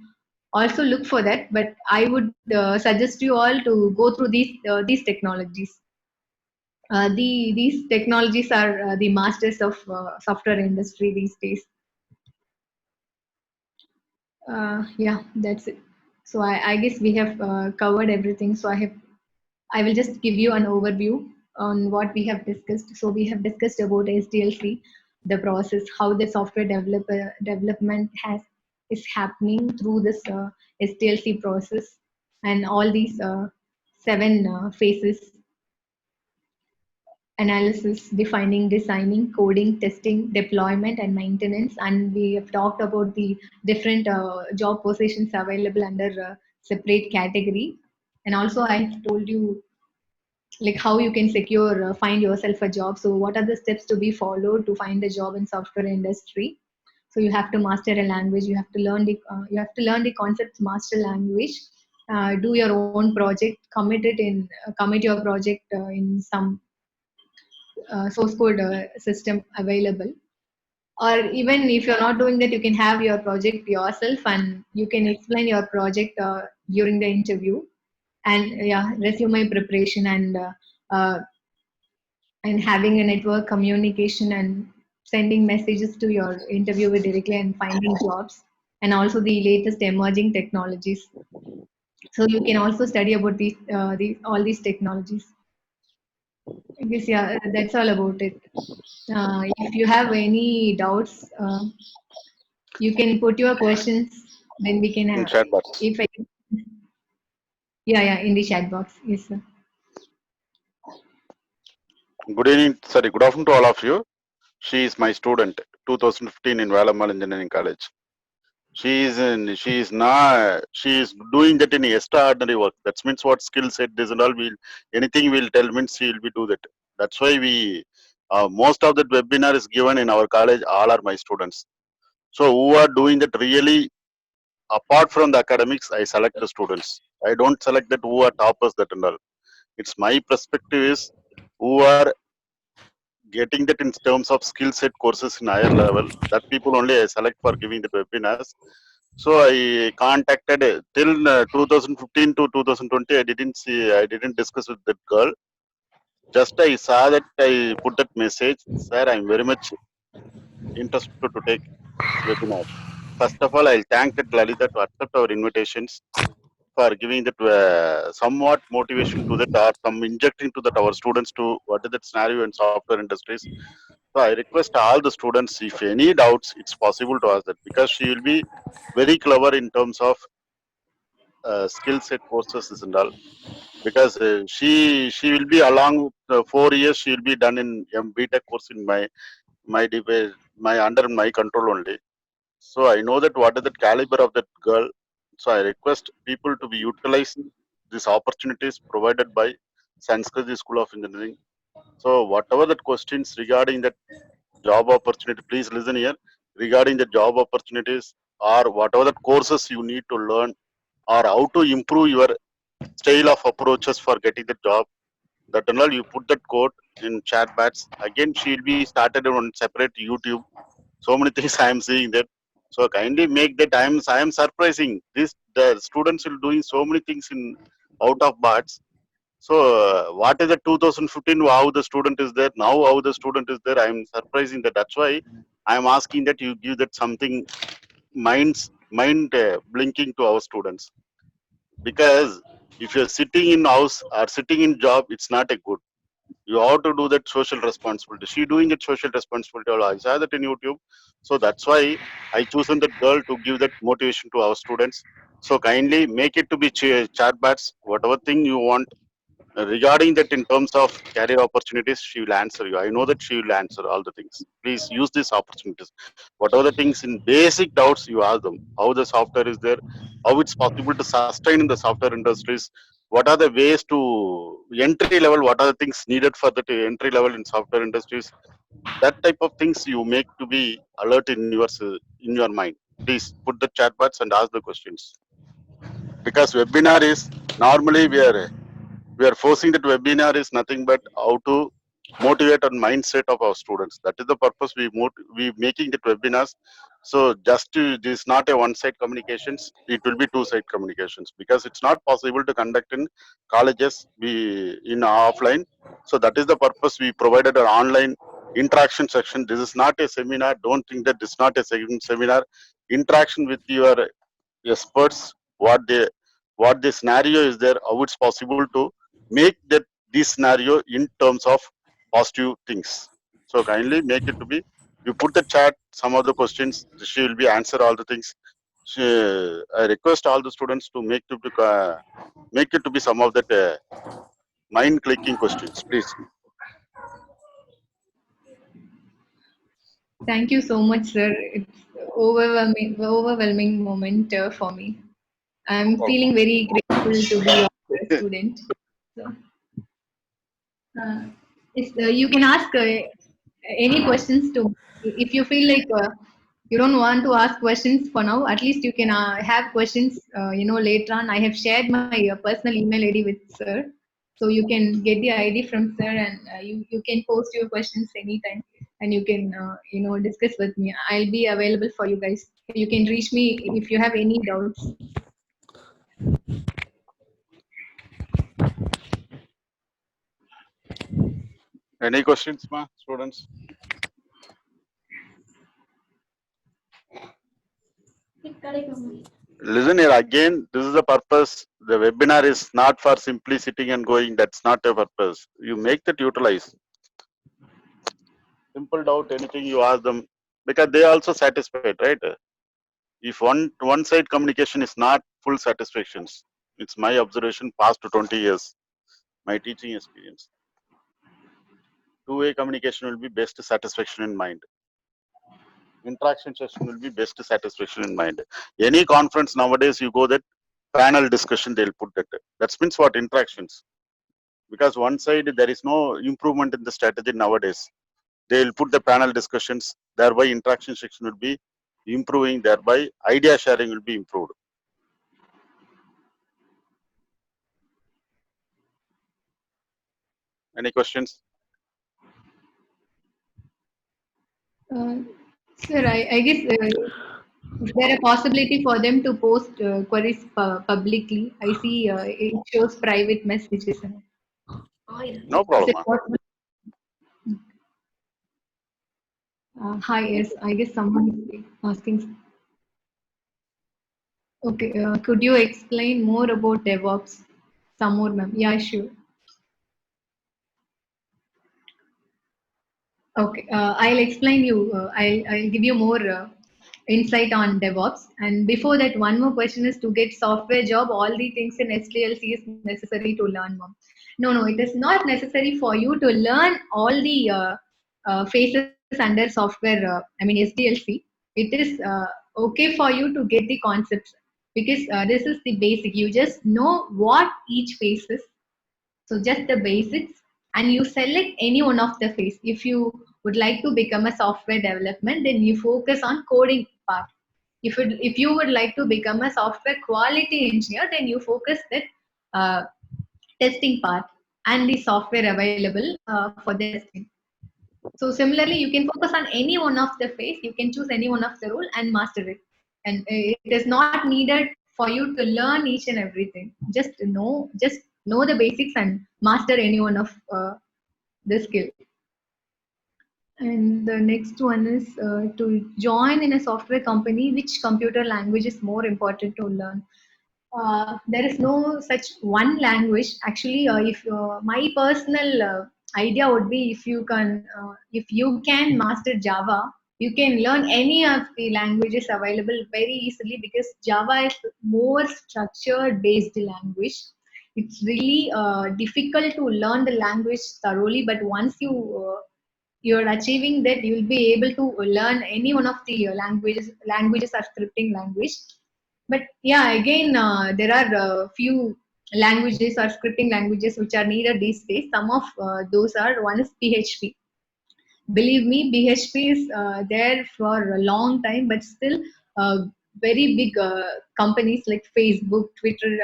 also look for that. But I would suggest you all to go through these technologies. These technologies are the masters of software industry these days. Yeah, that's it. So I guess we have covered everything. So I will just give you an overview on what we have discussed. So we have discussed about SDLC, the process, how the software development is happening through this SDLC process, and all these seven phases: analysis, defining, designing, coding, testing, deployment, and maintenance. And we have talked about the different job positions available under separate category. And also, I told you like how you can secure find yourself a job. So what are the steps to be followed to find a job in software industry? So you have to master a language, you have to learn the concepts, master language, do your own project, commit your project in some source code system available. Or even if you're not doing that, you can have your project yourself and you can explain your project during the interview. And yeah, resume preparation, uh, and having a network communication and sending messages to your interviewer directly and finding jobs, and also the latest emerging technologies. So you can also study about these all these technologies. I guess yeah, that's all about it. If you have any doubts, you can put your questions. Then we can In chat box. if I, yeah, in the chat box. Yes, sir. Good evening, sorry, good afternoon to all of you. She is my student, 2015 in Valamal Engineering College. She is doing that in extraordinary work. That means what skill set this and all will anything will tell means she will be do that. That's why we most of that webinar is given in our college. All are my students. So who are doing that really apart from the academics, I select the students. I don't select that who are toppers that and all. It's my perspective is who are getting that in terms of skill set courses in higher level. That people only I select for giving the webinars. So I contacted till 2015 to 2020. I didn't discuss with that girl. Just I saw that I put that message, sir. I'm very much interested to take this webinar. First of all, I'll thank that Lalita to accept our invitations. for giving that somewhat motivation to that or some injecting to that our students to what is that scenario in software industries. So I request all the students, if any doubts, it's possible to ask that because she will be very clever in terms of skill set courses and all. Because she will be along with 4 years, she will be done in BTech course in my under my control only. So I know that what is the caliber of that girl. So I request people to be utilize these opportunities provided by Sanskriti School of Engineering. So whatever the questions regarding that job opportunity, please listen here. Regarding the job opportunities or whatever the courses you need to learn or how to improve your style of approaches for getting the job. That and all you put that code in chat bats. Again, she'll be started on separate YouTube. So many things I am seeing that. So kindly make that. I am surprising. This the students will doing so many things in out of bats. So what is the 2015? How the student is there now? How the student is there? I am surprising that. That's why I am asking that you give that something mind blinking to our students, because if you're sitting in house or sitting in job, it's not a good. You have to do that social responsibility. She doing that social responsibility. I saw that in YouTube. So that's why I chosen that girl to give that motivation to our students. So kindly make it to be chat bats. Whatever thing you want regarding that in terms of career opportunities, she will answer you. I know that she will answer all the things. Please use these opportunities. Whatever the things in basic doubts you ask them, how the software is there, how it's possible to sustain in the software industries, what are the ways to entry level, what are the things needed for the entry level in software industries. That type of things you make to be alert in your mind. Please put the chat box and ask the questions, because webinar is normally we are forcing that webinar is nothing but how to motivate and mindset of our students. That is the purpose we making that webinars. So just to, this is not a one-side communications. It will be two-side communications, because it's not possible to conduct in colleges we in offline. So that is the purpose we provided an online interaction section. This is not a seminar. Don't think that this is not a seminar. Interaction with your experts, what the scenario is there, how it's possible to make that this scenario in terms of positive things. So kindly make it to be, you put the chat some of the questions, she will be answer all the things. I request all the students to make it to be some of that mind clicking questions, please. Thank you so much, sir. It's overwhelming moment for me. I'm feeling very grateful to be your student. So, uh, you can ask any questions to me. If you feel like you don't want to ask questions for now, at least you can have questions, later on. I have shared my personal email ID with sir. So you can get the ID from sir, and you can post your questions anytime, and you can discuss with me. I'll be available for you guys. You can reach me if you have any doubts. Any questions, ma, students? Listen here again. This is the purpose. The webinar is not for simply sitting and going. That's not a purpose. You make that utilize. Simple doubt, anything you ask them, because they also satisfied, right? If one side communication is not full satisfactions, it's my observation past 20 years, my teaching experience. Two-way communication will be best satisfaction in mind. Interaction session will be best satisfaction in mind. Any conference nowadays, you go that panel discussion, they'll put that. That means what? Interactions. Because one side there is no improvement in the strategy nowadays. They'll put the panel discussions, thereby interaction section will be improving, thereby idea sharing will be improved. Any questions? Uh, Sir, I guess is there a possibility for them to post queries publicly? I see it shows private messages. No Is problem, it ma'am. possible? Hi, yes, I guess someone is asking. Okay, could you explain more about DevOps? Some more, ma'am. Yeah, sure. Okay, I'll explain you. I'll give you more insight on DevOps. And before that, one more question is to get software job. All the things in SDLC is necessary to learn, ma'am. No, no, it is not necessary for you to learn all the phases under software. I mean SDLC. It is okay for you to get the concepts because this is the basic. You just know what each phase is, so just the basics, and you select any one of the phase. If you would like to become a software development, then you focus on coding part. If you would like to become a software quality engineer, then you focus that uh, testing part and the software available for the testing. So similarly, you can focus on any one of the phase. You can choose any one of the role and master it. And it is not needed for you to learn each and everything. Just know the basics and master any one of the skill. And the next one is to join in a software company. Which computer language is more important to learn? There is no such one language. Actually, if my personal idea would be, if you can master Java, you can learn any of the languages available very easily because Java is more structured based language. It's really difficult to learn the language thoroughly, but once you're achieving that, you'll be able to learn any one of the languages or scripting language. But yeah, again, there are few languages or scripting languages which are needed these days. Some of those are, one is PHP. Believe me, PHP is there for a long time, but still uh, very big companies like Facebook, Twitter,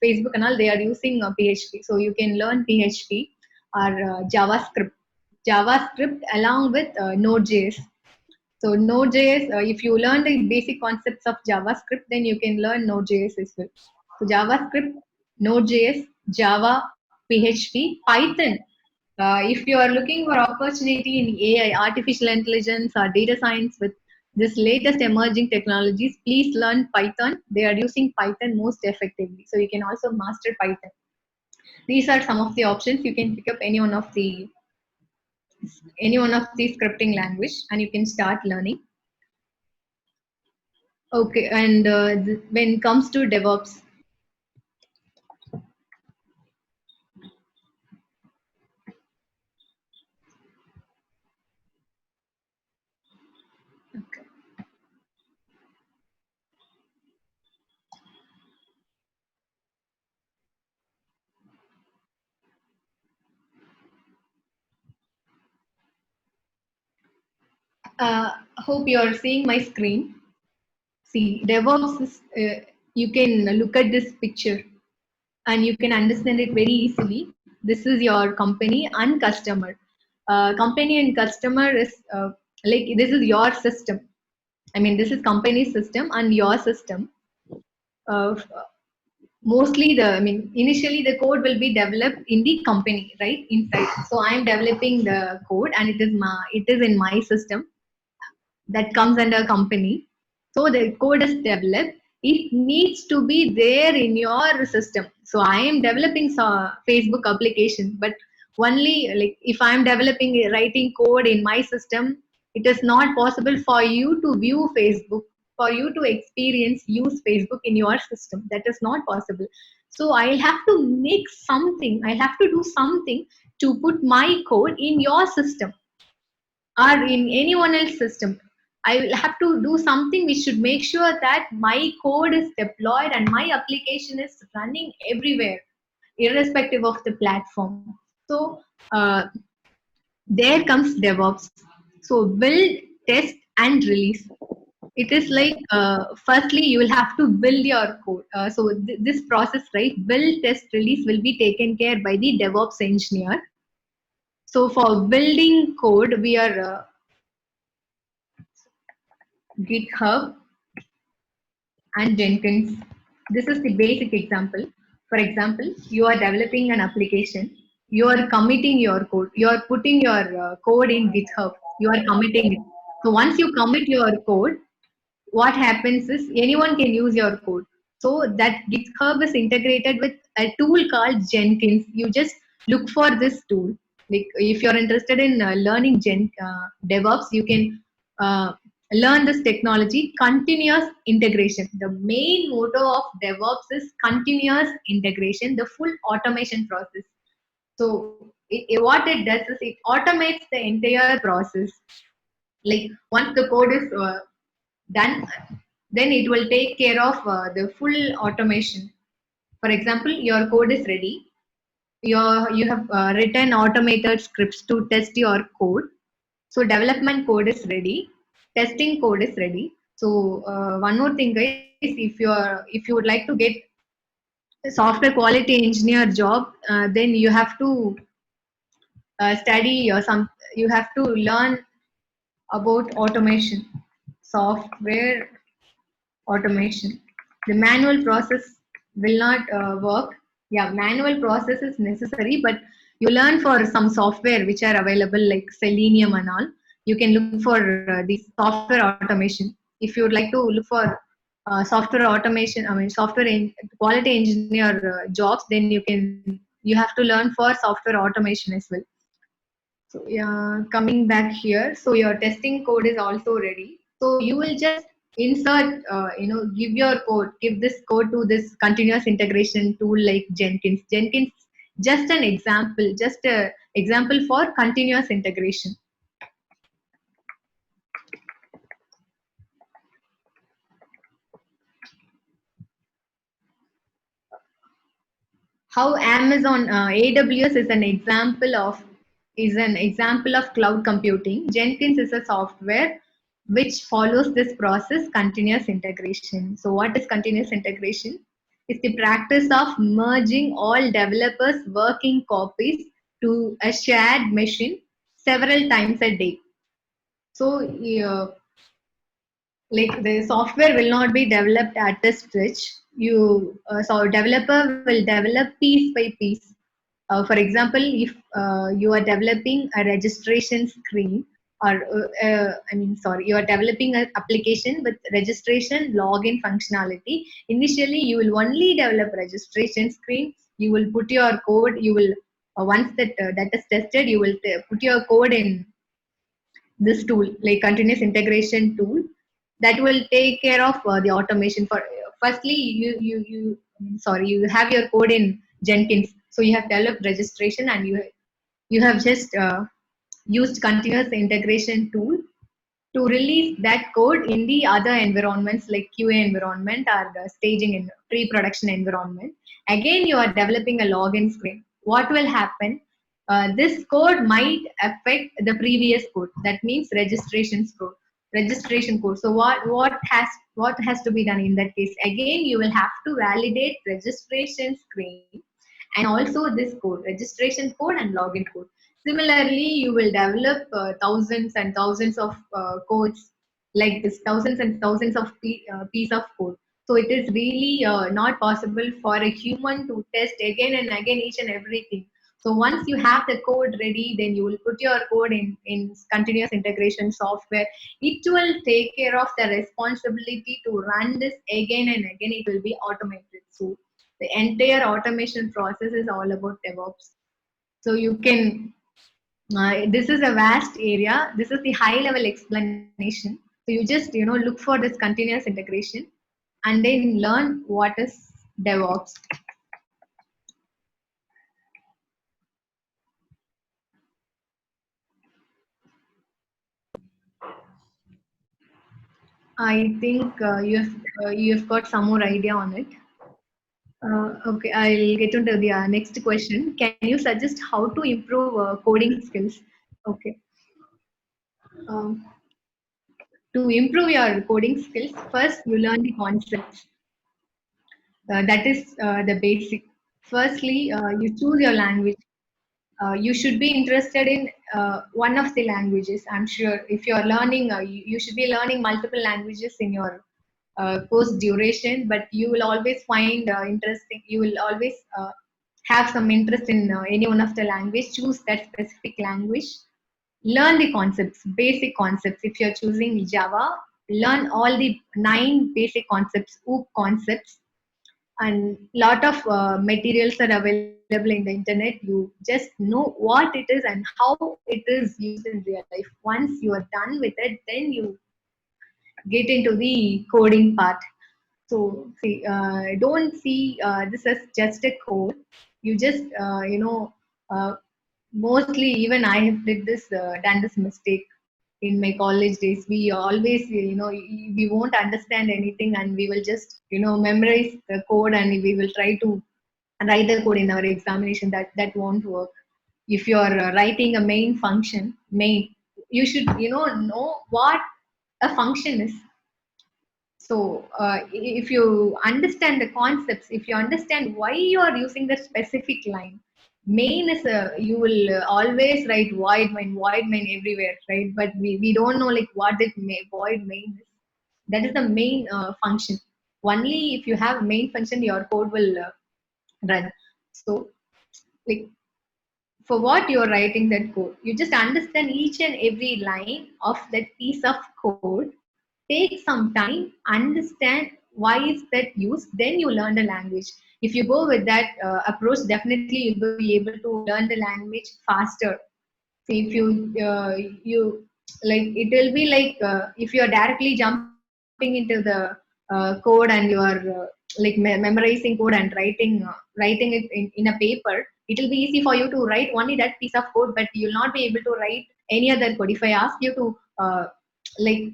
Facebook and all, they are using PHP. So you can learn PHP or JavaScript along with Node.js. So Node.js, if you learn the basic concepts of JavaScript, then you can learn Node.js as well. So JavaScript, Node.js, Java, PHP, Python. If you are looking for opportunity in AI, artificial intelligence, or data science with this latest emerging technologies, please learn Python. They are using Python most effectively. So you can also master Python. These are some of the options. You can pick up any one of the scripting language and you can start learning. Okay, and when it comes to DevOps, okay. Hope you are seeing my screen. See, DevOps is, you can look at this picture and you can understand it very easily. This is your company and customer. Company and customer is like this is your system. I mean, this is company system and your system. Uh, Mostly I mean, initially the code will be developed in the company, right? Inside. So I am developing the code and it is in my system that comes under company. So the code is developed. It needs to be there in your system. So I am developing Facebook application, but only like if I am developing writing code in my system, it is not possible for you to view Facebook, for you to experience use Facebook in your system. That is not possible. So I'll have to make something. I have to do something to put my code in your system or in anyone else's system. I will have to do something which should make sure that my code is deployed and my application is running everywhere, irrespective of the platform. So there comes DevOps. So build, test, and release. It is like firstly you will have to build your code. So this process, right? Build, test, release will be taken care by the DevOps engineer. So for building code, we are GitHub and Jenkins. This is the basic example. For example, you are developing an application, you are committing your code, you are putting your code in GitHub, you are committing it. So once you commit your code, what happens is anyone can use your code. So that GitHub is integrated with a tool called Jenkins. You just look for this tool. Like if you're interested in learning DevOps, you can learn this technology, continuous integration. The main motto of DevOps is continuous integration, the full automation process. So what it does is it automates the entire process. Like once the code is done, then it will take care of the full automation. For example, your code is ready. You have written automated scripts to test your code. So development code is ready, testing code is ready. So one more thing, guys, if you would like to get a software quality engineer job, then you have to study or some. You have to learn about automation, software automation. The manual process will not work. Yeah, manual process is necessary, but you learn for some software which are available like Selenium and all. You can look for the software automation. If you would like to look for software automation, I mean quality engineer jobs, then you have to learn for software automation as well. So yeah, coming back here, so your testing code is also ready. So you will just insert, give your code, give this code to this continuous integration tool like Jenkins. Jenkins, just an example, just a example for continuous integration. How Amazon AWS is an example of cloud computing. Jenkins is a software which follows this process, continuous integration. So what is continuous integration? It's the practice of merging all developers working copies to a shared machine several times a day. So like the software will not be developed at a stretch. So developer will develop piece by piece. For example, if you are developing a registration screen, or you are developing an application with registration login functionality. Initially, you will only develop registration screen. You will put your code. You will once that is tested, you will put your code in this tool, like continuous integration tool, that will take care of the automation. For firstly, you have your code in Jenkins, so you have developed registration, and you have just used continuous integration tool to release that code in the other environments like QA environment or the staging in pre-production environment. Again, you are developing a login screen. What will happen? This code might affect the previous code. That means registration code. So what has to be done in that case? Again, you will have to validate registration screen and also this code, registration code and login code. Similarly, you will develop thousands and thousands of codes like this, thousands and thousands of piece of code. So it is really not possible for a human to test again and again each and everything. So once you have the code ready, then you will put your code in continuous integration software. It will take care of the responsibility to run this again and again. It will be automated. So the entire automation process is all about DevOps. So you can, this is a vast area. This is the high level explanation. So you just, look for this continuous integration and then learn what is DevOps. I think you have got some more idea on it. Okay, I'll get into the next question. Can you suggest how to improve coding skills? Okay. Um, to improve your coding skills, first you learn the concepts. That is the basic. Firstly, you choose your language. You should be interested in one of the languages. I'm sure if you're learning, you should be learning multiple languages in your course duration, but you will always find interesting, you will always have some interest in any one of the language. Choose that specific language. Learn the concepts, basic concepts. If you're choosing Java, learn all the 9 basic concepts, OOP concepts. and lot of materials are available in the internet. You just know what it is and how it is used in real life. Once you are done with it, then you get into the coding part. So see, don't see this as just a code. You just mostly even I have did this done this mistake in my college days. We always we won't understand anything and we will just memorize the code and we will try to write the code in our examination. That won't work. If you are writing a main function, you should know what a function is. So if you understand the concepts, if you understand why you are using the specific line, main is you will always write void main everywhere, right? But we don't know like what it void main is. That is the main function. Only if you have main function, your code will run. So like for what you're writing that code, you just understand each and every line of that piece of code. Take some time, understand why is that used, then you learn the language. If you go with that approach, definitely you'll be able to learn the language faster. See, if you like, it will be like if you're directly jumping into the code and you are memorizing code and writing it in a paper, it will be easy for you to write only that piece of code, but you'll not be able to write any other code. If I ask you to like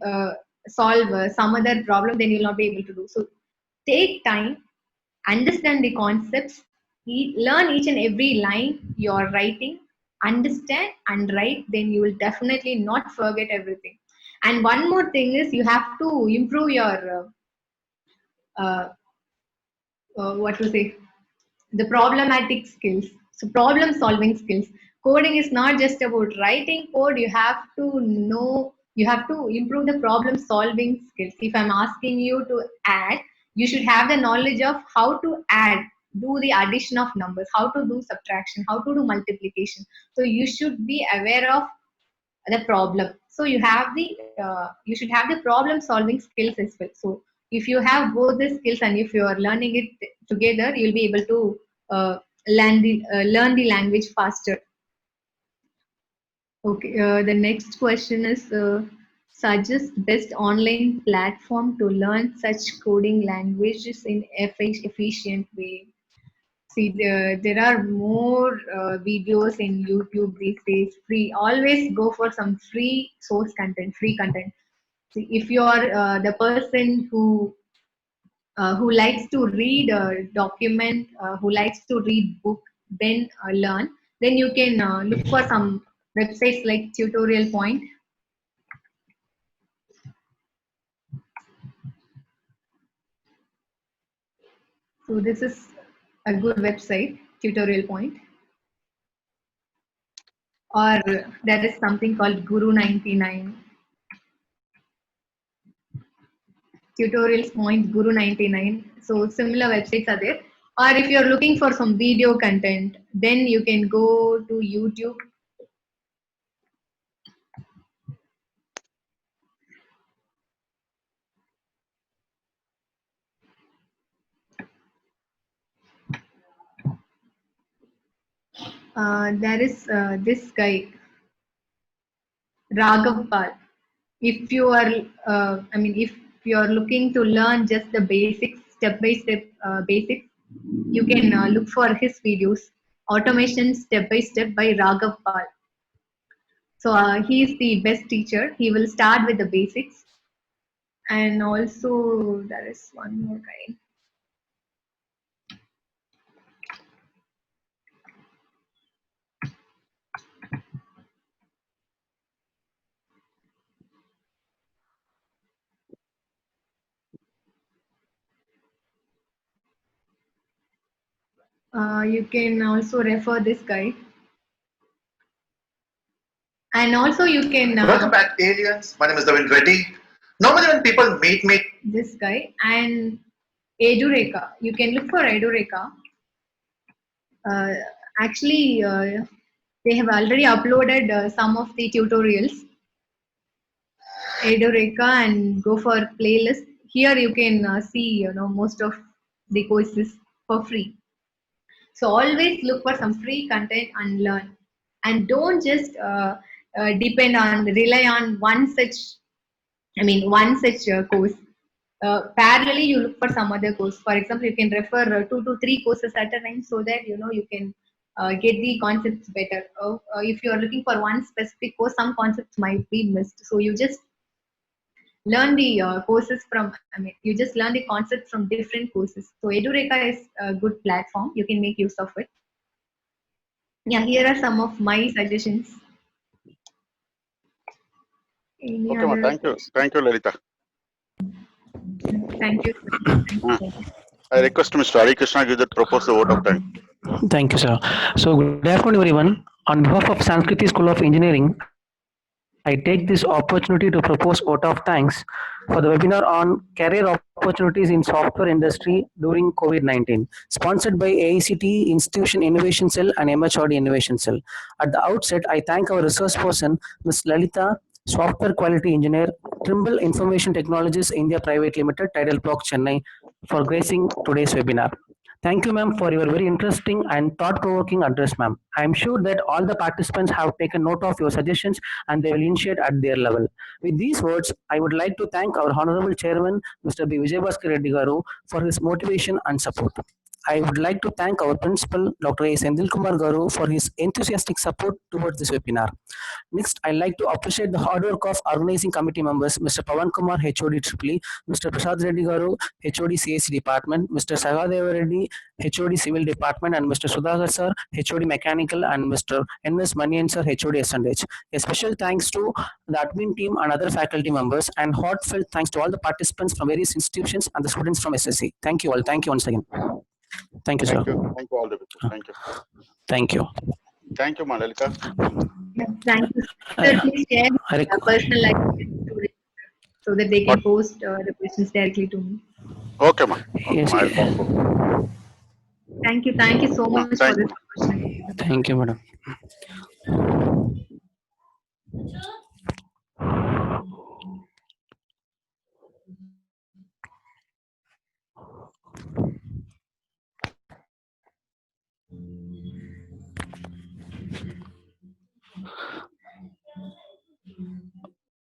solve some other problem, then you'll not be able to do so. Take time, understand the concepts, learn each and every line you're writing, understand and write, then you will definitely not forget everything. And one more thing is you have to improve your uh, what to say, the problematic skills. So problem solving skills. Coding is not just about writing code. You have to know, you have to improve the problem solving skills. If I'm asking you to add, you should have the knowledge of how to add, do the addition of numbers, how to do subtraction, how to do multiplication. So you should be aware of the problem. So you should have the problem solving skills as well. So if you have both the skills and if you are learning it together, you'll be able to learn the language faster. Okay, the next question is suggest best online platform to learn such coding languages in efficient way. See, there are more videos in YouTube these days. Free, always go for some free source content, free content. See, if you are the person who likes to read a document, who likes to read book, then learn. Then you can look for some websites like Tutorial Point. So this is a good website, Tutorial Point. Or there is something called Guru 99. Tutorials Point, Guru 99. So similar websites are there. Or if you're looking for some video content, then you can go to YouTube. There is this guy, Raghav Pal. If you are, if you are looking to learn just the basics, step by step basics, you can look for his videos. Automation Step by Step by Raghav Pal. So he is the best teacher. He will start with the basics. And also there is one more guy. You can also refer this guy. And also you can... Welcome back, aliens. My name is Davin Reddy. Normally when people meet me... This guy and Edureka. You can look for Edureka. Actually, they have already uploaded some of the tutorials. Edureka, and go for playlist. Here you can see, most of the courses. for free. So always look for some free content and learn, and don't just rely on one such course. Parallelly, you look for some other course. For example, you can refer 2 to 3 courses at a time, so that you can get the concepts better. If you are looking for one specific course, some concepts might be missed. So you just learn the courses from. You just learn the concepts from different courses. So Edureka is a good platform. You can make use of it. Yeah, here are some of my suggestions. Any Okay, ma. other? Thank you, Lalita. Thank you. I request Mr. Hari Krishna give the propose the vote of thanks. Thank you, sir. So, good afternoon, everyone. On behalf of Sanskriti School of Engineering, I take this opportunity to propose vote of thanks for the webinar on career opportunities in software industry during COVID-19, sponsored by AICTE Institution Innovation Cell and MHRD Innovation Cell. At the outset, I thank our resource person, Ms. Lalita, Software Quality Engineer, Trimble Information Technologies India Private Limited, Tidal Block, Chennai, for gracing today's webinar. Thank you, ma'am, for your very interesting and thought-provoking address, ma'am. I am sure that all the participants have taken note of your suggestions and they will initiate at their level. With these words, I would like to thank our Honorable Chairman, Mr. B. Vijayabhaskar Reddy Garu, for his motivation and support. I would like to thank our principal, Dr. A. Sendil Kumar Garu, for his enthusiastic support towards this webinar. Next, I'd like to appreciate the hard work of organizing committee members, Mr. Pawan Kumar, HOD EEE, Mr. Prasad Reddy Garu, HOD CAC Department, Mr. Sagadeva Reddy, HOD Civil Department, and Mr. Sudhakar Sir, HOD Mechanical, and Mr. N.S. Manian Sir, HOD S&H. A special thanks to the admin team and other faculty members, and heartfelt thanks to all the participants from various institutions and the students from SSC. Thank you all. Thank you once again. Thank you, sir. Thank you all the people. Thank you. Thank you. Thank you, ma, Lalita. Thank you. Sir, please share your personal life story so that they can post the questions directly to me. Okay, ma. Yes. I'll talk. Thank you so much for Thank this opportunity. Thank you, madam.